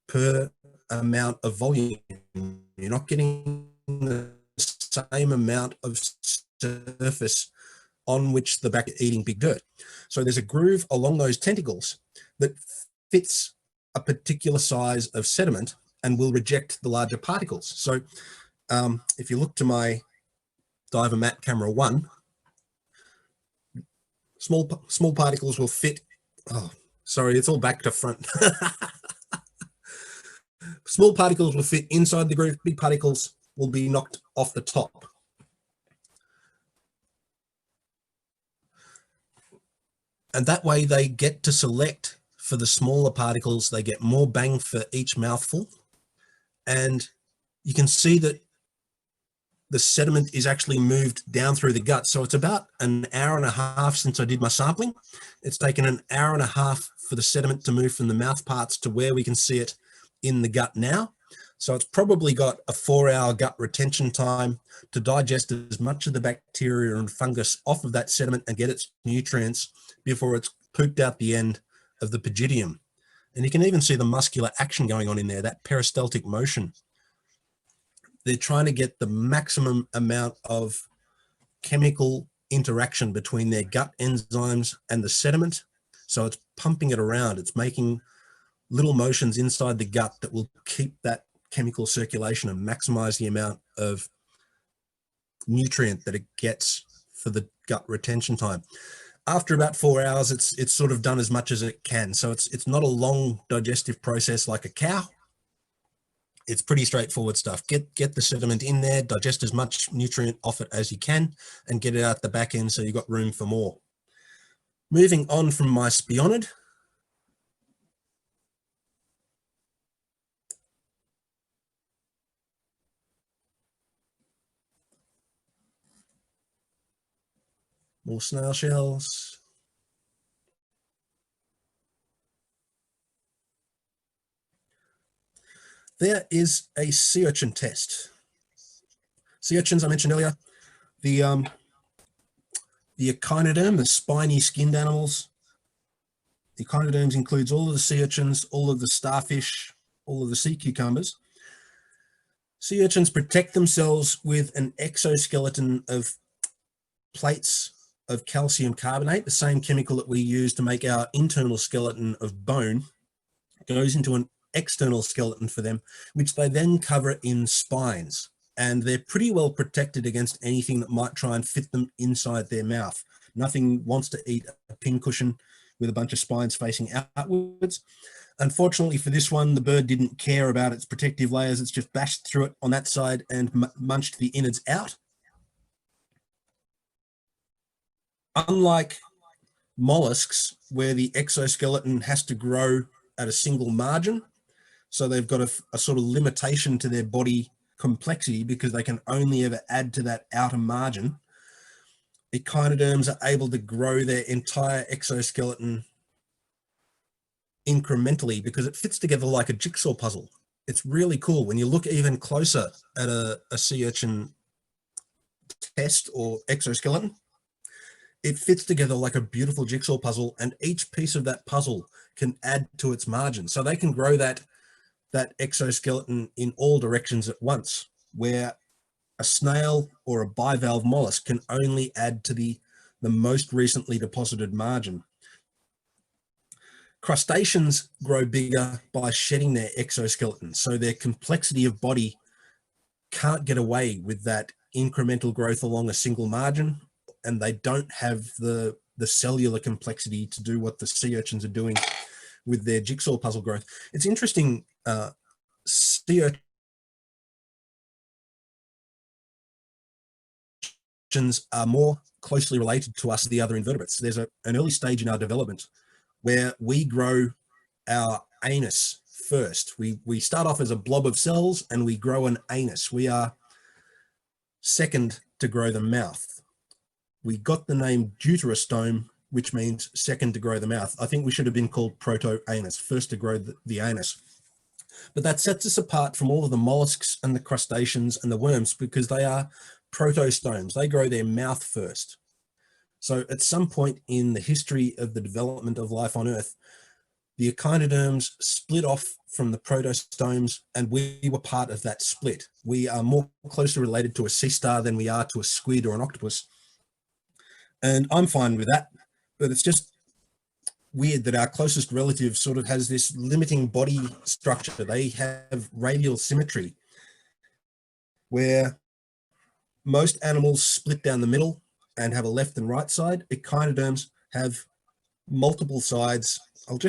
per amount of volume. You're not getting the same amount of surface on which the back eating big dirt. So there's a groove along those tentacles that fits a particular size of sediment and will reject the larger particles. So if you look to my Diver Matte Camera 1, small particles will fit. Oh, sorry, it's all back to front. Small particles will fit inside the groove, big particles will be knocked off the top. And that way they get to select for the smaller particles, they get more bang for each mouthful. And you can see that the sediment is actually moved down through the gut. So it's about an hour and a half since I did my sampling. It's taken an hour and a half for the sediment to move from the mouth parts to where we can see it in the gut now. So it's probably got a 4-hour gut retention time to digest as much of the bacteria and fungus off of that sediment and get its nutrients before it's pooped out the end of the pygidium. And you can even see the muscular action going on in there, that peristaltic motion. They're trying to get the maximum amount of chemical interaction between their gut enzymes and the sediment. So it's pumping it around. It's making little motions inside the gut that will keep that chemical circulation and maximize the amount of nutrient that it gets for the gut retention time. After about 4 hours, it's sort of done as much as it can. So it's not a long digestive process like a cow. It's pretty straightforward stuff. Get the sediment in there, digest as much nutrient off it as you can, and get it out the back end so you've got room for more. Moving on from my spionid. More snail shells. There is a sea urchin test. Sea urchins, I mentioned earlier, the echinoderm, the spiny skinned animals. The echinoderms includes all of the sea urchins, all of the starfish, all of the sea cucumbers. Sea urchins protect themselves with an exoskeleton of plates of calcium carbonate, the same chemical that we use to make our internal skeleton of bone, goes into an external skeleton for them, which they then cover in spines. And they're pretty well protected against anything that might try and fit them inside their mouth. Nothing wants to eat a pincushion with a bunch of spines facing outwards. Unfortunately for this one, the bird didn't care about its protective layers. It's just bashed through it on that side and munched the innards out. Unlike mollusks, where the exoskeleton has to grow at a single margin, so they've got a sort of limitation to their body complexity because they can only ever add to that outer margin, echinoderms are able to grow their entire exoskeleton incrementally because it fits together like a jigsaw puzzle. It's really cool. When you look even closer at a sea urchin test or exoskeleton, it fits together like a beautiful jigsaw puzzle, and each piece of that puzzle can add to its margin. So they can grow that exoskeleton in all directions at once, where a snail or a bivalve mollusk can only add to the most recently deposited margin. Crustaceans grow bigger by shedding their exoskeleton, so their complexity of body can't get away with that incremental growth along a single margin, and they don't have the cellular complexity to do what the sea urchins are doing with their jigsaw puzzle growth. It's interesting, sea urchins are more closely related to us than the other invertebrates. There's an early stage in our development where we grow our anus first. We start off as a blob of cells and we grow an anus. We are second to grow the mouth. We got the name deuterostome, which means second to grow the mouth. I think we should have been called proto-anus, first to grow the anus. But that sets us apart from all of the mollusks and the crustaceans and the worms because they are protostomes. They grow their mouth first. So at some point in the history of the development of life on Earth, the echinoderms split off from the protostomes, and we were part of that split. We are more closely related to a sea star than we are to a squid or an octopus. And I'm fine with that, but it's just weird that our closest relative sort of has this limiting body structure. They have radial symmetry, where most animals split down the middle and have a left and right side. Echinoderms have multiple sides. I'll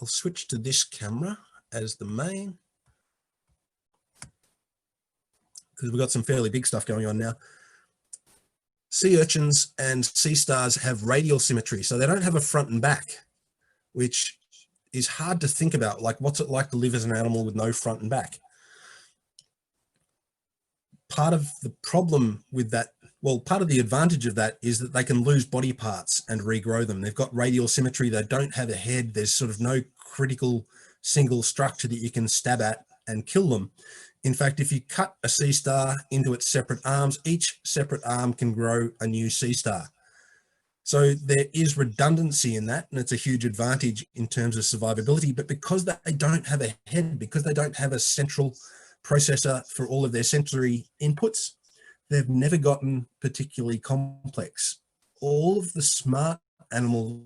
switch to this camera as the main, because we've got some fairly big stuff going on now. Sea urchins and sea stars have radial symmetry, so they don't have a front and back, which is hard to think about. Like, what's it like to live as an animal with no front and back? Part of the problem with that, well, part of the advantage of that is that they can lose body parts and regrow them. They've got radial symmetry. They don't have a head. There's sort of no critical single structure that you can stab at and kill them. In fact, if you cut a sea star into its separate arms, each separate arm can grow a new sea star. So there is redundancy in that, and it's a huge advantage in terms of survivability. But because they don't have a head, because they don't have a central processor for all of their sensory inputs, they've never gotten particularly complex. All of the smart animals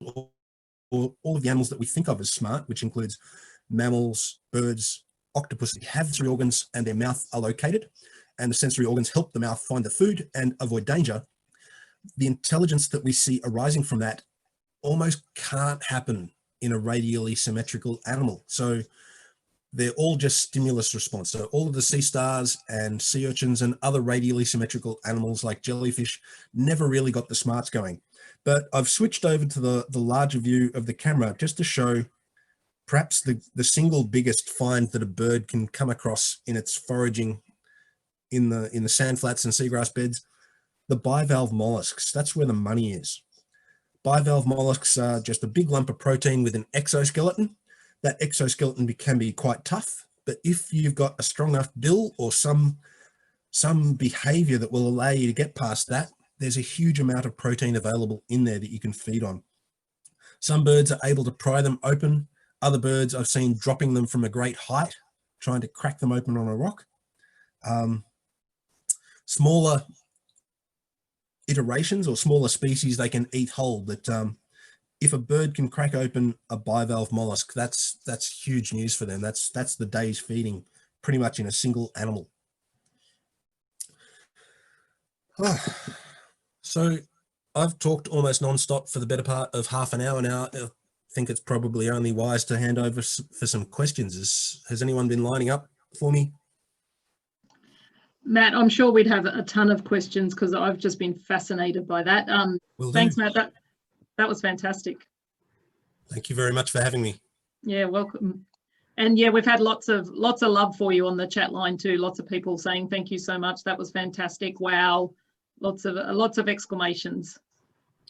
or all of the animals that we think of as smart, which includes mammals, birds, octopus, have sensory organs and their mouth are located, and the sensory organs help the mouth find the food and avoid danger. The intelligence that we see arising from that almost can't happen in a radially symmetrical animal. So they're all just stimulus response. So all of the sea stars and sea urchins and other radially symmetrical animals like jellyfish never really got the smarts going. But I've switched over to the larger view of the camera just to show perhaps the single biggest find that a bird can come across in its foraging in the sand flats and seagrass beds, the bivalve mollusks. That's where the money is. Bivalve mollusks are just a big lump of protein with an exoskeleton. That exoskeleton can be quite tough, but if you've got a strong enough bill or some behavior that will allow you to get past that, there's a huge amount of protein available in there that you can feed on. Some birds are able to pry them open. Other birds I've seen dropping them from a great height, trying to crack them open on a rock. Smaller iterations or smaller species they can eat whole, but if a bird can crack open a bivalve mollusk, that's huge news for them. That's the day's feeding pretty much in a single animal. So I've talked almost non-stop for the better part of half an hour now. I think it's probably only wise to hand over for some questions. Has anyone been lining up for me? Matt, I'm sure we'd have a ton of questions because I've just been fascinated by that. Thanks, Matt. That was fantastic. Thank you very much for having me. Yeah, welcome. And yeah, we've had lots of love for you on the chat line too. Lots of people saying thank you so much. That was fantastic. Wow. Lots of exclamations.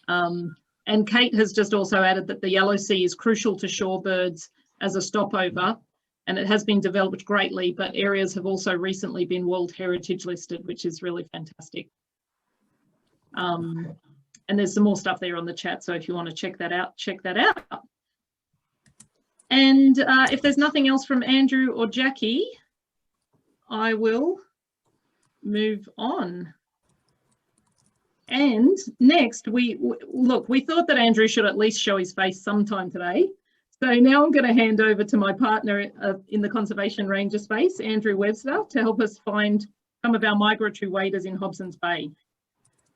And Kate has just also added that the yellow sea is crucial to shorebirds as a stopover, and it has been developed greatly, but areas have also recently been World Heritage listed, which is really fantastic. And there's some more stuff there on the chat, so if you want to check that out, check that out. And if there's nothing else from Andrew or Jackie, I will move on. And next, we thought that Andrew should at least show his face sometime today. So now I'm going to hand over to my partner in the conservation ranger space, Andrew Webster, to help us find some of our migratory waders in Hobsons Bay.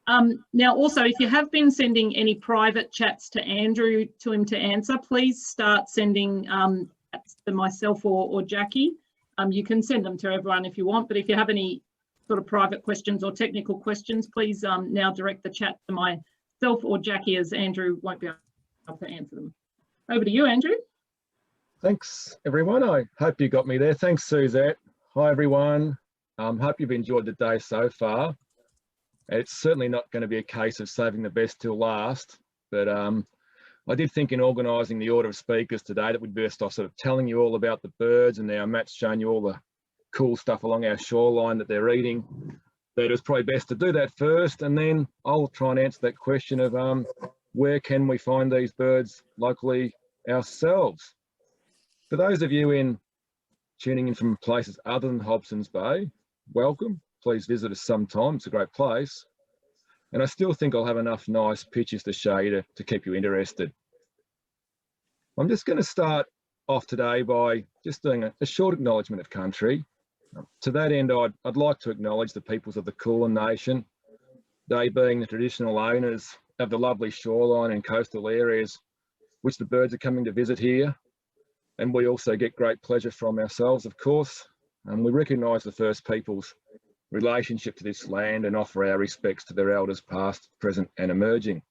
Now, also, if you have been sending any private chats to Andrew to him to answer, please start sending to myself or Jackie. You can send them to everyone if you want, but if you have any sort of private questions or technical questions, please now direct the chat to myself or Jackie, as Andrew won't be able to answer them. Over to you, Andrew. Thanks, everyone. I hope you got me there. Thanks, Suzette. Hi, everyone. Hope you've enjoyed the day so far. It's certainly not going to be a case of saving the best till last, but I did think in organising the order of speakers today that we'd best off sort of telling you all about the birds, and now Matt's shown you all the cool stuff along our shoreline that they're eating. But it was probably best to do that first, and then I'll try and answer that question of where can we find these birds locally ourselves. For those of you tuning in from places other than Hobsons Bay, welcome. Please visit us sometime. It's a great place. And I still think I'll have enough nice pictures to show you to keep you interested. I'm just going to start off today by just doing a short acknowledgement of country. To that end, I'd like to acknowledge the peoples of the Kulin Nation, they being the traditional owners of the lovely shoreline and coastal areas which the birds are coming to visit here. And we also get great pleasure from ourselves, of course. And we recognise the First Peoples' relationship to this land and offer our respects to their elders past, present and emerging.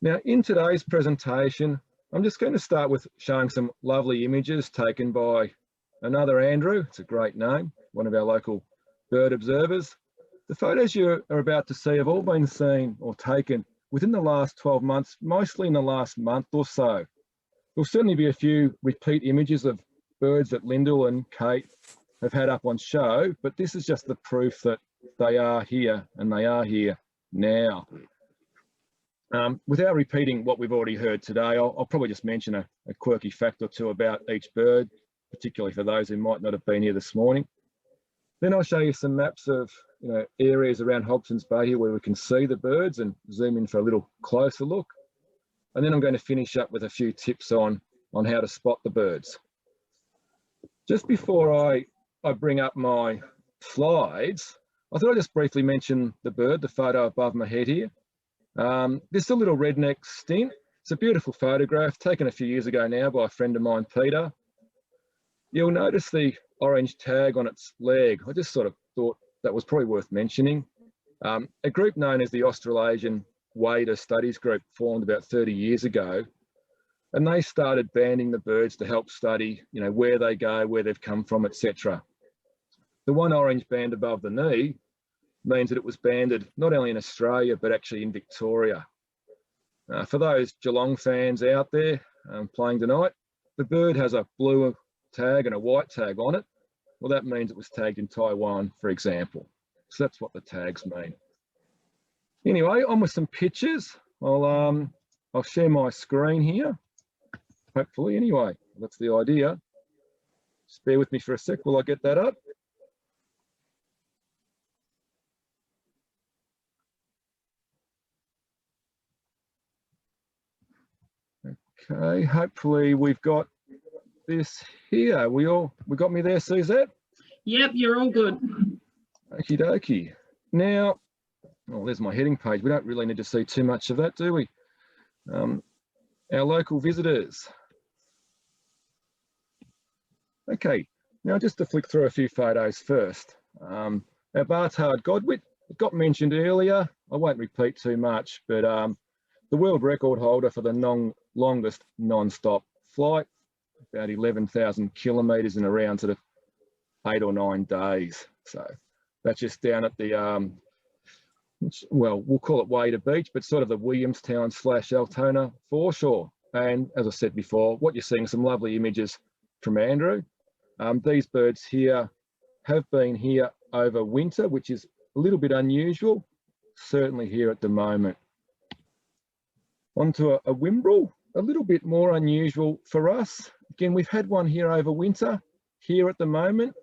Now, in today's presentation, I'm just going to start with showing some lovely images taken by another Andrew. It's a great name, one of our local bird observers. The photos you are about to see have all been seen or taken within the last 12 months, mostly in the last month or so. There'll certainly be a few repeat images of birds that Lindall and Kate have had up on show, but this is just the proof that they are here, and they are here now. Without repeating what we've already heard today, I'll probably just mention a quirky fact or two about each bird, particularly for those who might not have been here this morning. Then I'll show you some maps of areas around Hobsons Bay here where we can see the birds and zoom in for a little closer look. And then I'm going to finish up with a few tips on how to spot the birds. Just before I bring up my slides, I thought I'd just briefly mention the bird, the photo above my head here. This is a little redneck stint. It's a beautiful photograph taken a few years ago now by a friend of mine, Peter. You'll notice the orange tag on its leg. I just sort of thought that was probably worth mentioning. A group known as the Australasian Wader Studies Group formed about 30 years ago, and they started banding the birds to help study, where they go, where they've come from, etc. The one orange band above the knee means that it was banded not only in Australia, but actually in Victoria. For those Geelong fans out there playing tonight, the bird has a blue tag and a white tag on it. Well, that means it was tagged in Taiwan, for example. So that's what the tags mean. Anyway, on with some pictures. I'll share my screen here. Hopefully, anyway, that's the idea. Just bear with me for a sec while I get that up. Okay, hopefully we've got this here. We got me there, Suzette? Yep, you're all good. Okie dokie. Now, there's my heading page. We don't really need to see too much of that, do we? Our local visitors. Okay, now just to flick through a few photos first. Our Bartard Godwit, it got mentioned earlier. I won't repeat too much, but the world record holder for the longest non-stop flight, about 11,000 kilometres in around sort of 8 or 9 days. So that's just down at the, well, we'll call it Wader Beach, but sort of the Williamstown / Altona foreshore. And as I said before, what you're seeing, some lovely images from Andrew. These birds here have been here over winter, which is a little bit unusual, certainly here at the moment. Onto a Whimbrel, a little bit more unusual for us. Again, we've had one here over winter, here at the moment.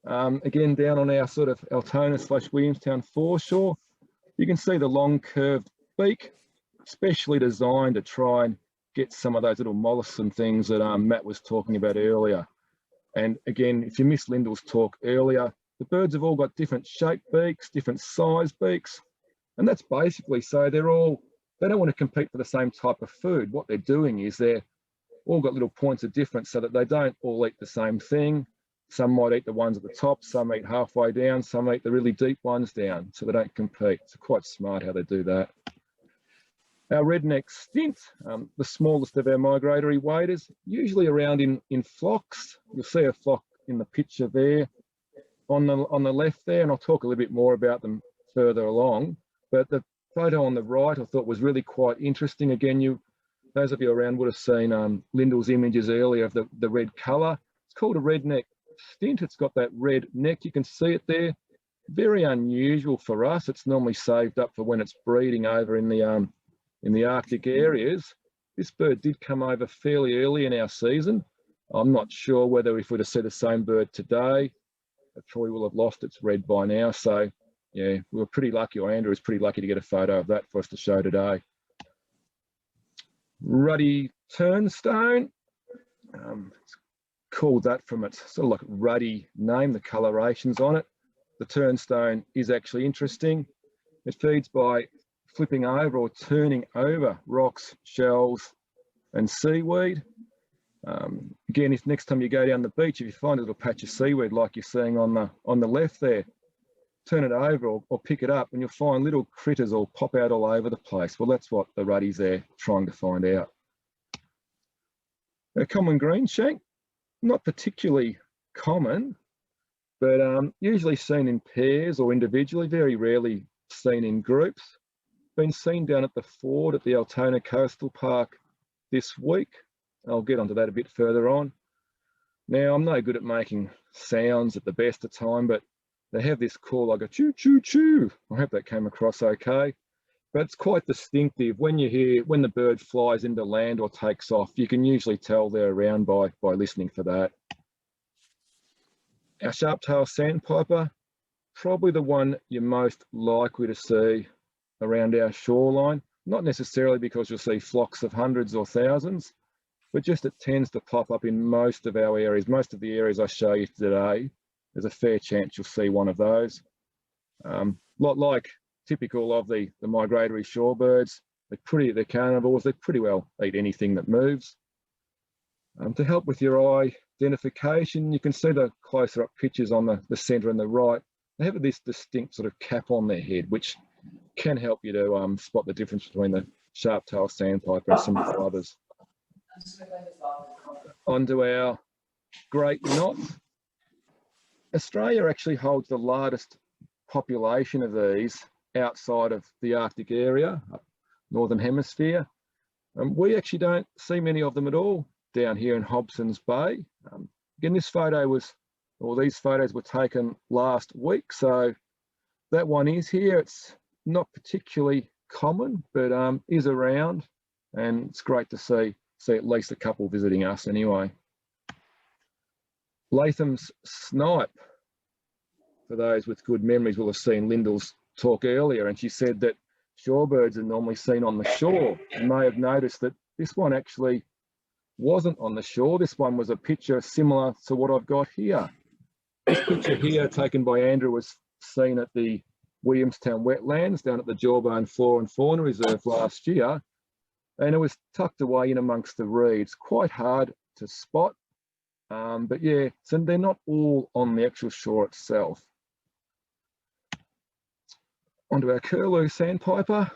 Again, down on our sort of Altona / Williamstown foreshore. You can see the long curved beak, specially designed to try and get some of those little mollusks and things that Matt was talking about earlier. And again, if you missed Lindall's talk earlier, the birds have all got different shaped beaks, different size beaks. And that's basically so they don't want to compete for the same type of food. What they're doing is they're all got little points of difference so that they don't all eat the same thing. Some might eat the ones at the top, some eat halfway down, some eat the really deep ones down, so they don't compete. It's quite smart how they do that. Our redneck stint, the smallest of our migratory waders, usually around in flocks. You'll see a flock in the picture there on the left there, and I'll talk a little bit more about them further along. But the photo on the right I thought was really quite interesting. Again, those of you around would have seen Lindall's images earlier of the red colour. It's called a redneck stint. It's got that red neck. You can see it there. Very unusual for us. It's normally saved up for when it's breeding over in the Arctic areas. This bird did come over fairly early in our season. I'm not sure whether if we'd have seen the same bird today, it probably will have lost its red by now. So yeah, we were pretty lucky, or Andrew was pretty lucky to get a photo of that for us to show today. Ruddy Turnstone, it's called that from its sort of like ruddy name, the colorations on it. The turnstone is actually interesting. It feeds by flipping over or turning over rocks, shells and seaweed. Again, if next time you go down the beach, if you find a little patch of seaweed like you're seeing on the left there, turn it over or pick it up and you'll find little critters all pop out all over the place. Well, that's what the ruddy's there trying to find out. A common greenshank, not particularly common, but usually seen in pairs or individually, very rarely seen in groups. been seen down at the ford at the Altona Coastal Park this week. I'll get onto that a bit further on. Now, I'm no good at making sounds at the best of time, but they have this call like a choo choo choo. I hope that came across okay. But it's quite distinctive. When the bird flies into land or takes off, you can usually tell they're around by listening for that. Our sharp-tailed sandpiper, probably the one you're most likely to see around our shoreline, not necessarily because you'll see flocks of hundreds or thousands, but just it tends to pop up in most of our areas. Most of the areas I show you today, there's a fair chance you'll see one of those. Like typical of the migratory shorebirds, they're carnivores, they pretty well eat anything that moves. To help with your eye identification, you can see the closer up pictures on the centre and the right. They have this distinct sort of cap on their head, which can help you to spot the difference between the sharp-tailed sandpiper and some of the others. Onto our great knot. Australia actually holds the largest population of these outside of the Arctic area, Northern Hemisphere. We actually don't see many of them at all down here in Hobsons Bay. Again, these photos were taken last week, so that one is here. It's not particularly common, but is around, and it's great to see at least a couple visiting us anyway. Latham's snipe, for those with good memories, will have seen Lindall's talk earlier, and she said that shorebirds are normally seen on the shore. You may have noticed that this one actually wasn't on the shore. This one was a picture similar to what I've got here. This picture here, taken by Andrew, was seen at the Williamstown wetlands down at the Jawbone Flora and Fauna Reserve last year, and it was tucked away in amongst the reeds. Quite hard to spot, but yeah, so they're not all on the actual shore itself. Onto our Curlew Sandpiper,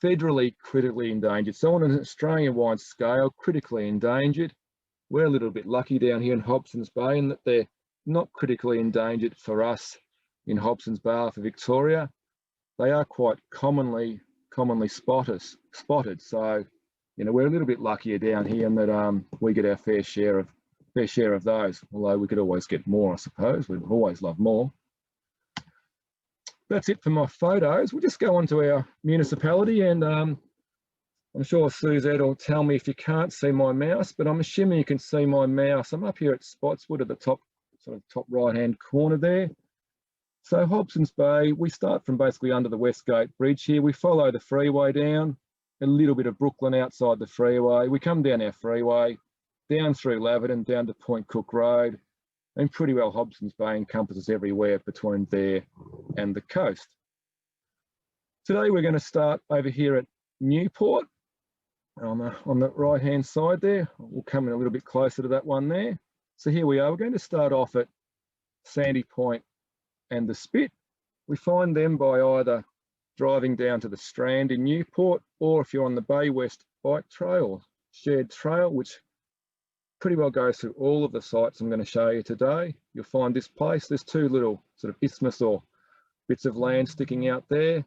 federally critically endangered. So on an Australian-wide scale, critically endangered. We're a little bit lucky down here in Hobsons Bay in that they're not critically endangered for us in Hobsons Bay for Victoria. They are quite commonly spotted. So, you know, we're a little bit luckier down here in that we get our fair share of those. Although we could always get more, I suppose. We'd always love more. That's it for my photos. We'll just go on to our municipality, and I'm sure Suzette will tell me if you can't see my mouse, but I'm assuming you can see my mouse. I'm up here at Spotswood at the top, sort of top right-hand corner there. So Hobsons Bay, we start from basically under the Westgate Bridge here. We follow the freeway down, a little bit of Brooklyn outside the freeway. We come down our freeway, down through Laverton, down to Point Cook Road, and pretty well Hobsons Bay encompasses everywhere between there and the coast. Today we're going to start over here at Newport on the right hand side there. We'll come in a little bit closer to that one there. So here we are. We're going to start off at Sandy Point and the Spit. We find them by either driving down to the Strand in Newport, or if you're on the Bay West bike trail, shared trail, which pretty well goes through all of the sites I'm going to show you today. You'll find this place. There's two little sort of isthmus or bits of land sticking out there.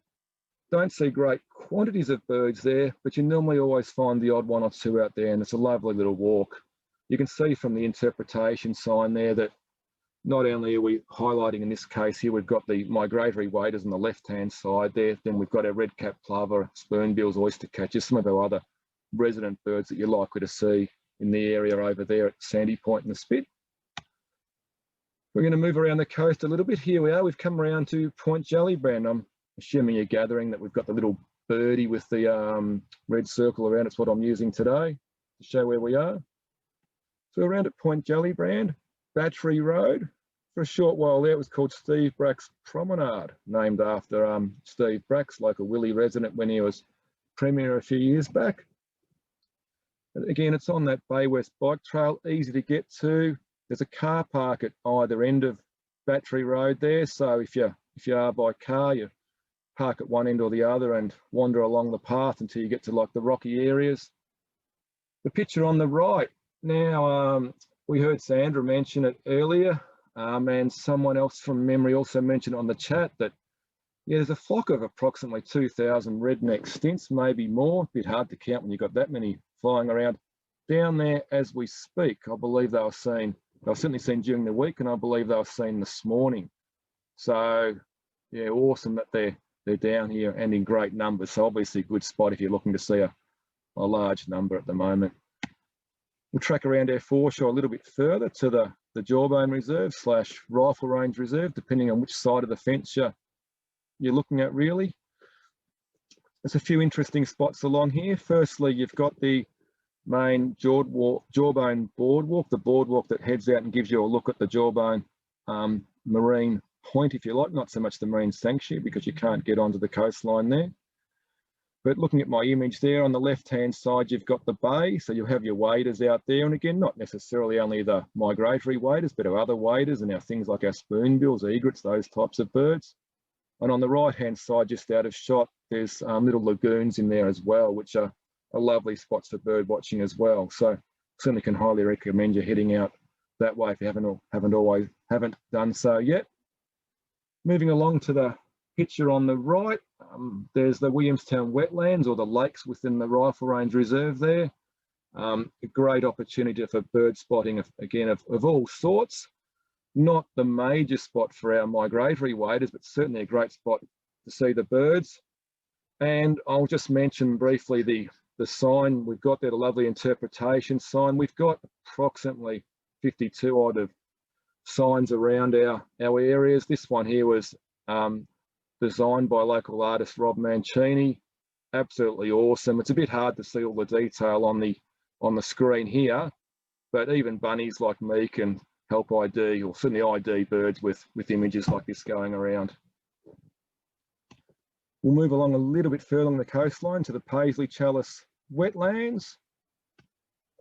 Don't see great quantities of birds there, but you normally always find the odd one or two out there, and it's a lovely little walk. You can see from the interpretation sign there that not only are we highlighting in this case here, we've got the migratory waders on the left-hand side there, then we've got our red-capped plover, spoonbills, oyster catchers, some of our other resident birds that you're likely to see in the area over there at Sandy Point and the Spit. We're going to move around the coast a little bit. Here we are. We've come around to Point Gellibrand. I'm assuming you're gathering that we've got the little birdie with the red circle around. It's what I'm using today to show where we are. So we're around at Point Gellibrand, Battery Road. For a short while there, it was called Steve Brack's Promenade, named after Steve Brack's local Willie resident when he was Premier a few years back. Again, it's on that Bay West bike trail, easy to get to. There's a car park at either end of Battery Road there. So if you are by car, you park at one end or the other and wander along the path until you get to like the rocky areas. The picture on the right. Now, we heard Sandra mention it earlier, and someone else from memory also mentioned on the chat that Yeah, there's a flock of approximately 2,000 redneck stints, maybe more. A bit hard to count when you've got that many flying around. Down there as we speak, I believe they were certainly seen during the week, and I believe they were seen this morning. So yeah, awesome that they're down here and in great numbers. So obviously a good spot if you're looking to see a large number at the moment. We'll track around our foreshore a little bit further to the Jawbone Reserve / Rifle Range Reserve, depending on which side of the fence you're looking at really. There's a few interesting spots along here. Firstly, you've got the main Jawbone boardwalk, the boardwalk that heads out and gives you a look at the Jawbone marine point, if you like, not so much the marine sanctuary because you can't get onto the coastline there. But looking at my image there, on the left-hand side, you've got the bay, so you'll have your waders out there. And again, not necessarily only the migratory waders, but our other waders and our things like our spoonbills, egrets, those types of birds. And on the right-hand side, just out of shot, there's little lagoons in there as well, which are lovely spots for bird watching as well. So certainly can highly recommend you heading out that way if you haven't done so yet. Moving along to the picture on the right, there's the Williamstown wetlands or the lakes within the Rifle Range Reserve there. A great opportunity for bird spotting of all sorts. Not the major spot for our migratory waders, but certainly a great spot to see the birds. And I'll just mention briefly the sign we've got there, the lovely interpretation sign. We've got approximately 52 odd of signs around our areas. This one here was designed by local artist Rob Mancini. Absolutely awesome. It's a bit hard to see all the detail on the screen here, but even bunnies like me can help ID, or certainly ID birds with images like this going around. We'll move along a little bit further on the coastline to the Paisley Chalice wetlands.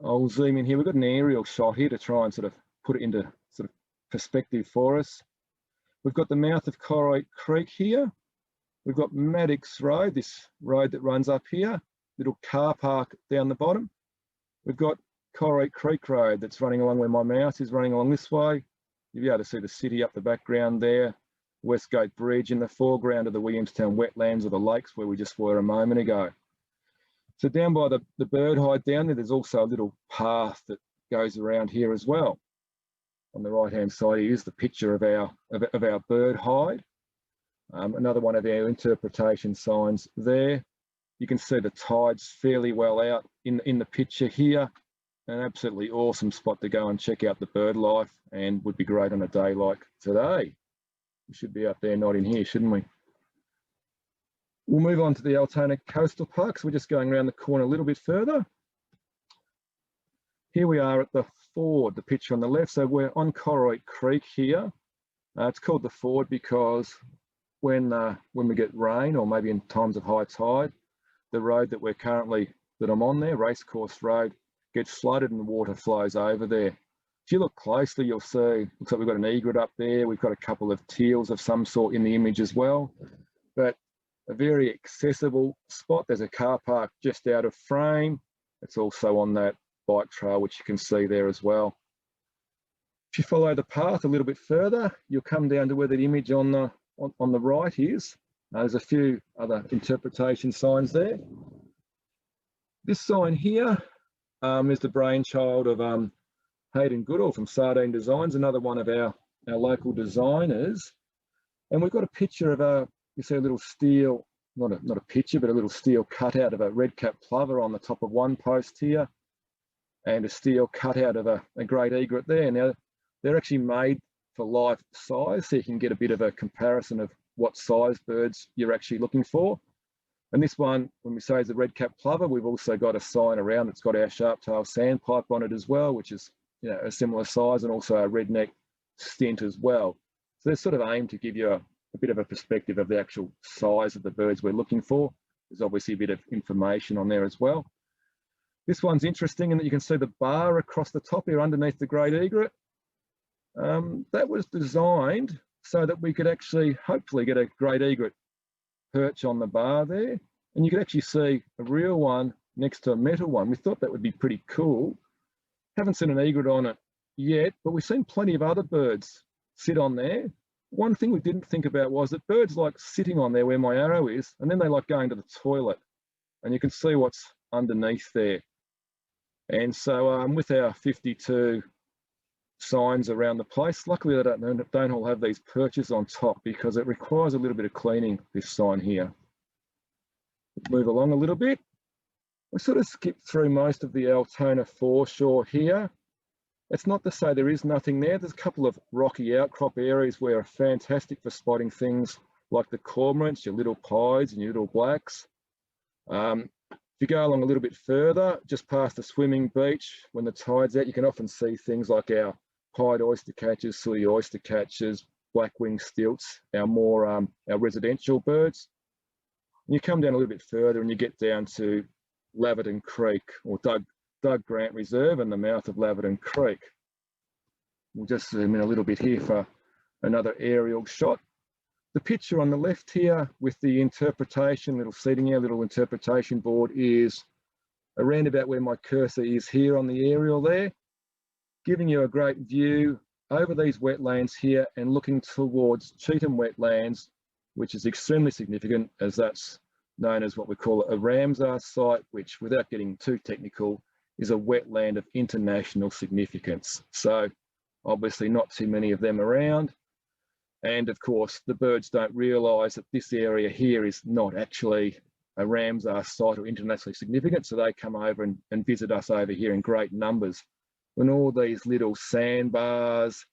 I'll zoom in here. We've got an aerial shot here to try and sort of put it into sort of perspective for us. We've got the mouth of Corroit Creek here. We've got Maddox Road, this road that runs up here, little car park down the bottom. We've got Corroit Creek Road that's running along where my mouse is running along this way. You'll be able to see the city up the background there. Westgate Bridge in the foreground of the Williamstown wetlands or the lakes where we just were a moment ago. So down by the bird hide down there, there's also a little path that goes around here as well. On the right hand side here is the picture of our bird hide. Another one of our interpretation signs there. You can see the tides fairly well out in the picture here. An absolutely awesome spot to go and check out the bird life, and would be great on a day like today. We should be up there, not in here, shouldn't we? We'll move on to the Altona Coastal Parks. We're just going around the corner a little bit further. Here we are at the ford, the picture on the left. So we're on Corroit Creek here. It's called the ford because when we get rain, or maybe in times of high tide, the road that I'm on there, Racecourse Road, gets flooded and the water flows over there. If you look closely, you'll see, looks like we've got an egret up there. We've got a couple of teals of some sort in the image as well, but a very accessible spot. There's a car park just out of frame. It's also on that bike trail, which you can see there as well. If you follow the path a little bit further, you'll come down to where the image on the right is. There's a few other interpretation signs there. This sign here is the brainchild of Hayden Goodall from Sardine Designs, another one of our local designers. And we've got a picture of you see a little steel, not a picture, but a little steel cutout of a red-capped plover on the top of one post here, and a steel cutout of a great egret there. Now, they're actually made for life size, so you can get a bit of a comparison of what size birds you're actually looking for. And this one, when we say is a red-capped plover, we've also got a sign around that's got our sharp-tailed sandpiper on it as well, which is, you know, a similar size, and also a redneck stint as well. So they're sort of aimed to give you a bit of a perspective of the actual size of the birds we're looking for. There's obviously a bit of information on there as well. This one's interesting in that you can see the bar across the top here underneath the great egret. That was designed so that we could actually hopefully get a great egret perch on the bar there, and you could actually see a real one next to a metal one. We thought that would be pretty cool. Haven't seen an egret on it yet, but we've seen plenty of other birds sit on there. one thing we didn't think about was that birds like sitting on there where my arrow is, and then they like going to the toilet, and you can see what's underneath there. And so with our 52 signs around the place, luckily they don't all have these perches on top because it requires a little bit of cleaning, this sign here. Move along a little bit. We sort of skipped through most of the Altona foreshore here. It's not to say there is nothing there. There's a couple of rocky outcrop areas where are fantastic for spotting things like the cormorants, your little pieds and your little blacks. If you go along a little bit further, just past the swimming beach, when the tide's out, you can often see things like our pied oyster catchers, silly oyster catchers, black-winged stilts, our more our residential birds. And you come down a little bit further and you get down to Laverton Creek, or Doug Grant Reserve and the mouth of Laverton Creek. We'll just zoom in a little bit here for another aerial shot. The picture on the left here with the interpretation, little seating here, little interpretation board, is around about where my cursor is here on the aerial there, giving you a great view over these wetlands here and looking towards Cheetham Wetlands, which is extremely significant as that's known as what we call a Ramsar site, which, without getting too technical, is a wetland of international significance. So obviously not too many of them around. And of course, the birds don't realise that this area here is not actually a Ramsar site or internationally significant. So they come over and visit us over here in great numbers. When all these little sandbars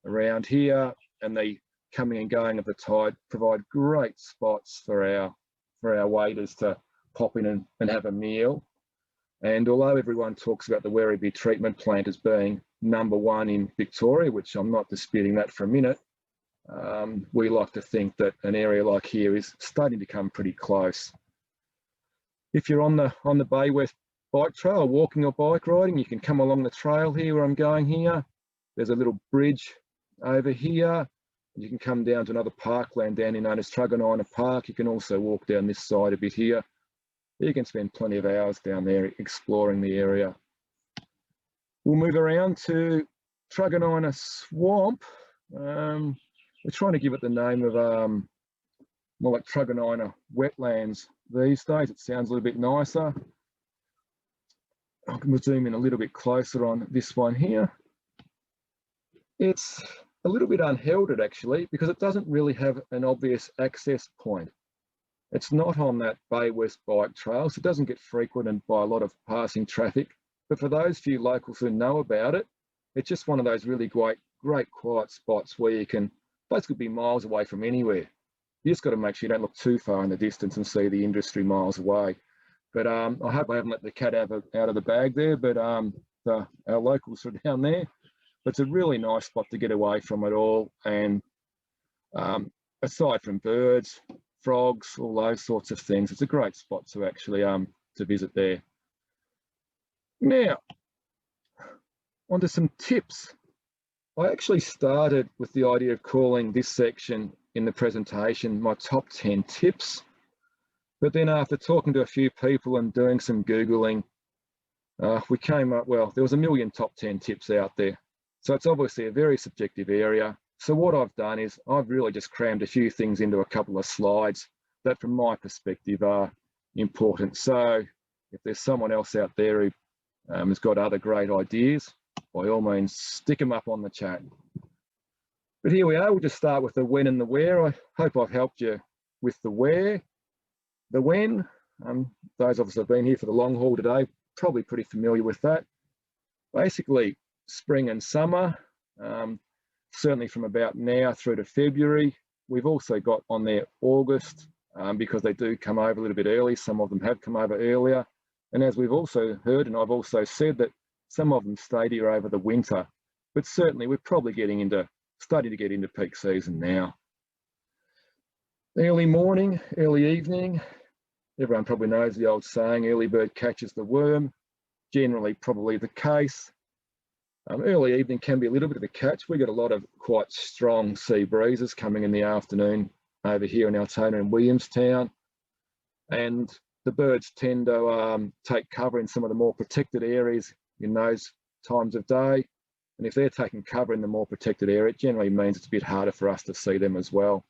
around here and the coming and going of the tide provide great spots for our waders to pop in and have a meal. And although everyone talks about the Werribee treatment plant as being #1 in Victoria, which I'm not disputing that for a minute, we like to think that an area like here is starting to come pretty close. If you're on the Bay West bike trail, walking or bike riding, you can come along the trail here where I'm going here. There's a little bridge over here. You can come down to another parkland down here known as Truganina Park. You can also walk down this side a bit here. You can spend plenty of hours down there exploring the area. We'll move around to Truganina Swamp. We're trying to give it the name of more like Truganina Wetlands these days. It sounds a little bit nicer. I can zoom in a little bit closer on this one here. It's a little bit unheralded actually, because it doesn't really have an obvious access point. It's not on that Bay West bike trail, so it doesn't get frequented by a lot of passing traffic. But for those few locals who know about it, it's just one of those really great quiet spots where you can basically be miles away from anywhere. You just got to make sure you don't look too far in the distance and see the industry miles away. But I hope I haven't let the cat out of the bag there, but our locals are down there. But it's a really nice spot to get away from it all. And aside from birds, frogs, all those sorts of things, it's a great spot to actually to visit there. Now, onto some tips. I actually started with the idea of calling this section in the presentation my top 10 tips. But then after talking to a few people and doing some Googling, we came up, well, there was a million top 10 tips out there. So it's obviously a very subjective area. So what I've done is I've really just crammed a few things into a couple of slides that from my perspective are important. So if there's someone else out there who has got other great ideas, by all means, stick them up on the chat. But here we are, we'll just start with the when and the where. I hope I've helped you with the where. The when, those of us who have been here for the long haul today, probably pretty familiar with that. Basically, spring and summer, certainly from about now through to February. We've also got on there August, because they do come over a little bit early. Some of them have come over earlier. And as we've also heard, and I've also said, that some of them stayed here over the winter, but certainly we're probably starting to get into peak season now. Early morning, early evening, everyone probably knows the old saying, early bird catches the worm, generally probably the case. Early evening can be a little bit of a catch. We get a lot of quite strong sea breezes coming in the afternoon over here in Altona and Williamstown, and the birds tend to take cover in some of the more protected areas in those times of day. And if they're taking cover in the more protected area, it generally means it's a bit harder for us to see them as well.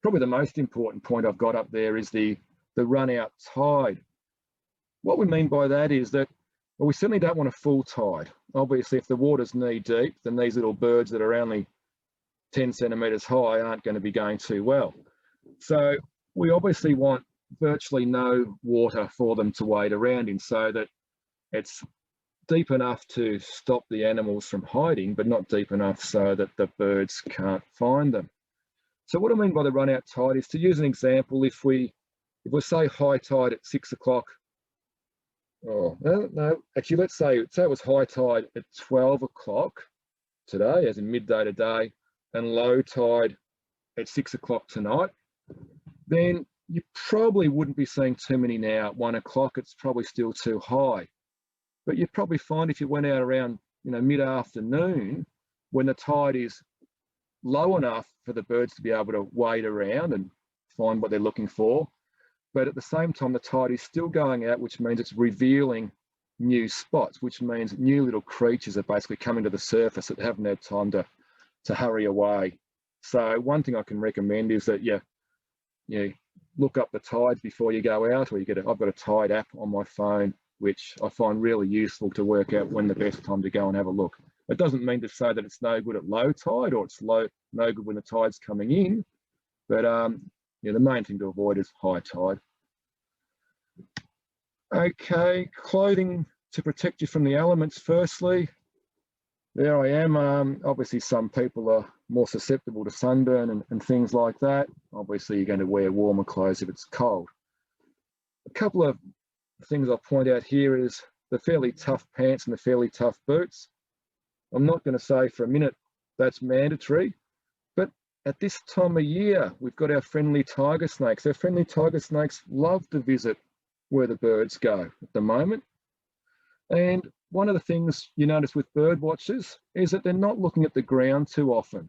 Probably the most important point I've got up there is the run out tide. What we mean by that is that, well, we certainly don't want a full tide. Obviously, if the water's knee deep, then these little birds that are only 10 centimetres high aren't going to be going too well. So we obviously want virtually no water for them to wade around in, so that it's deep enough to stop the animals from hiding, but not deep enough so that the birds can't find them. So what I mean by the run out tide is, to use an example, if we say high tide at 6 o'clock, no, actually let's say it was high tide at 12 o'clock today, as in midday today, and low tide at 6 o'clock tonight, then you probably wouldn't be seeing too many now at 1 o'clock. It's probably still too high. But you'd probably find if you went out around, mid-afternoon, when the tide is low enough for the birds to be able to wade around and find what they're looking for, but at the same time the tide is still going out, which means it's revealing new spots, which means new little creatures are basically coming to the surface that haven't had time to hurry away. So one thing I can recommend is that you look up the tides before you go out, or I've got a tide app on my phone, which I find really useful to work out when the best time to go and have a look. It doesn't mean to say that it's no good at low tide, or it's no good when the tide's coming in, but the main thing to avoid is high tide. Okay, clothing to protect you from the elements. Firstly, there I am. Obviously, some people are more susceptible to sunburn and things like that. Obviously, you're going to wear warmer clothes if it's cold. A couple of things I'll point out here is the fairly tough pants and the fairly tough boots. I'm not going to say for a minute that's mandatory, but at this time of year, we've got our friendly tiger snakes. Our friendly tiger snakes love to visit where the birds go at the moment. And one of the things you notice with bird watchers is that they're not looking at the ground too often.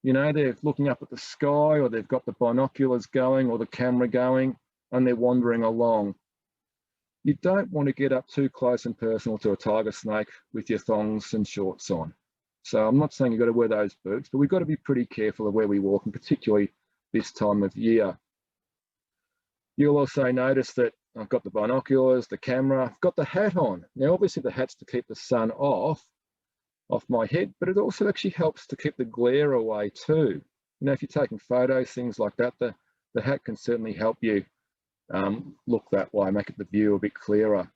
They're looking up at the sky, or they've got the binoculars going or the camera going, and they're wandering along. You don't want to get up too close and personal to a tiger snake with your thongs and shorts on. So I'm not saying you've got to wear those boots, but we've got to be pretty careful of where we walk, and particularly this time of year. You'll also notice that I've got the binoculars, the camera, I've got the hat on. Now, obviously the hat's to keep the sun off my head, but it also actually helps to keep the glare away too. If you're taking photos, things like that, the hat can certainly help you look that way, make the view a bit clearer.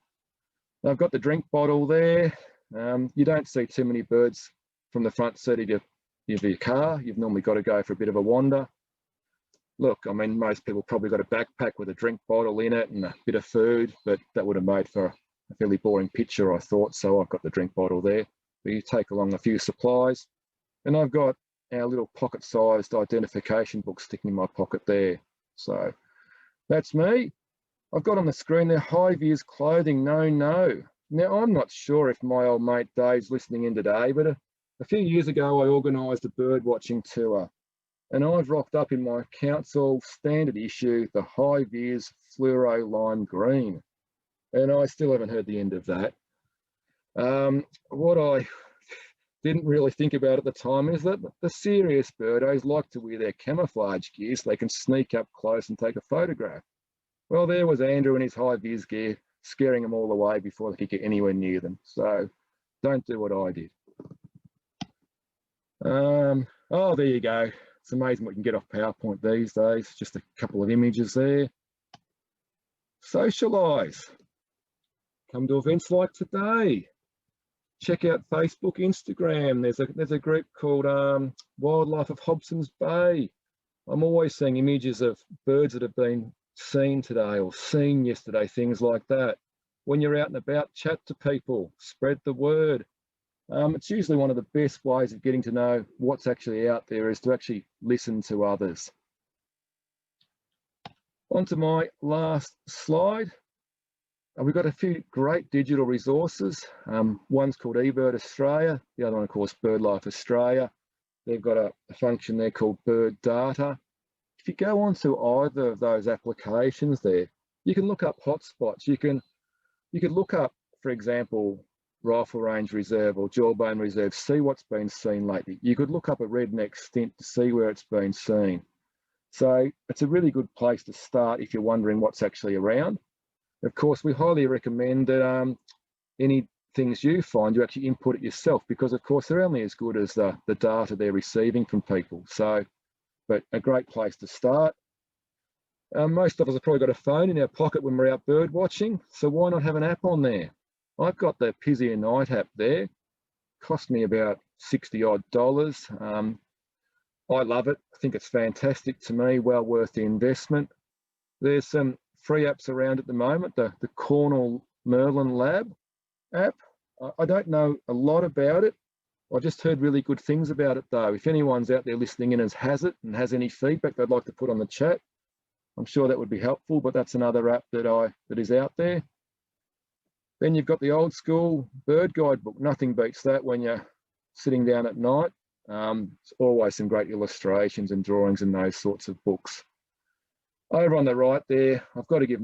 I've got the drink bottle there. You don't see too many birds from the front seat of your car. You've normally got to go for a bit of a wander. Look, I mean, most people probably got a backpack with a drink bottle in it and a bit of food, but that would have made for a fairly boring picture, I thought, so I've got the drink bottle there. But you take along a few supplies, and I've got our little pocket-sized identification book sticking in my pocket there. So that's me. I've got on the screen there, high-vis clothing, no. Now, I'm not sure if my old mate Dave's listening in today, but a few years ago, I organised a bird watching tour, and I've rocked up in my council standard issue, the high-vis fluoro lime green, and I still haven't heard the end of that. What I didn't really think about at the time is that the serious birdos like to wear their camouflage gear so they can sneak up close and take a photograph. Well, there was Andrew in his high-vis gear, scaring them all away before they could get anywhere near them. So don't do what I did. Oh, there you go. It's amazing what you can get off PowerPoint these days. Just a couple of images there. Socialise. Come to events like today. Check out Facebook, Instagram. There's a group called Wildlife of Hobsons Bay. I'm always seeing images of birds that have been seen today or seen yesterday, things like that. When you're out and about, chat to people, spread the word. It's usually one of the best ways of getting to know what's actually out there is to actually listen to others. On to my last slide. We've got a few great digital resources. One's called eBird Australia, the other one, of course, Birdlife Australia. They've got a function there called Bird Data. If you go onto either of those applications there, you can look up hotspots. You could look up, for example, Rifle Range Reserve or Jawbone Reserve, see what's been seen lately. You could look up a redneck stint to see where it's been seen. So it's a really good place to start if you're wondering what's actually around. Of course, we highly recommend that any things you find, you actually input it yourself, because of course they're only as good as the data they're receiving from people. So, but a great place to start. Most of us have probably got a phone in our pocket when we're out bird watching, so why not have an app on there? I've got the Pizia Night app there. Cost me about $60 odd. I love it. I think it's fantastic to me, well worth the investment. There's some free apps around at the moment, the Cornell Merlin Lab app. I don't know a lot about it. I just heard really good things about it though. If anyone's out there listening in and has it and has any feedback they'd like to put on the chat, I'm sure that would be helpful, but that's another app that is out there. Then you've got the old school bird guidebook. Nothing beats that when you're sitting down at night. It's always some great illustrations and drawings in those sorts of books. Over on the right there, I've got to give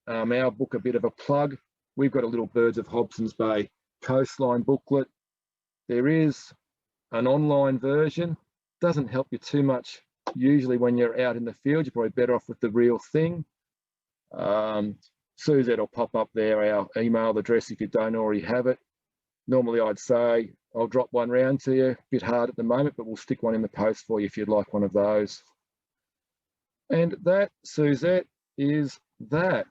our book a bit of a plug. We've got a little Birds of Hobsons Bay coastline booklet. There is an online version. Doesn't help you too much usually when you're out in the field. You're probably better off with the real thing. Suzette will pop up there, our email address if you don't already have it. Normally I'd say I'll drop one round to you. A bit hard at the moment, but we'll stick one in the post for you if you'd like one of those. And that, Suzette, is that.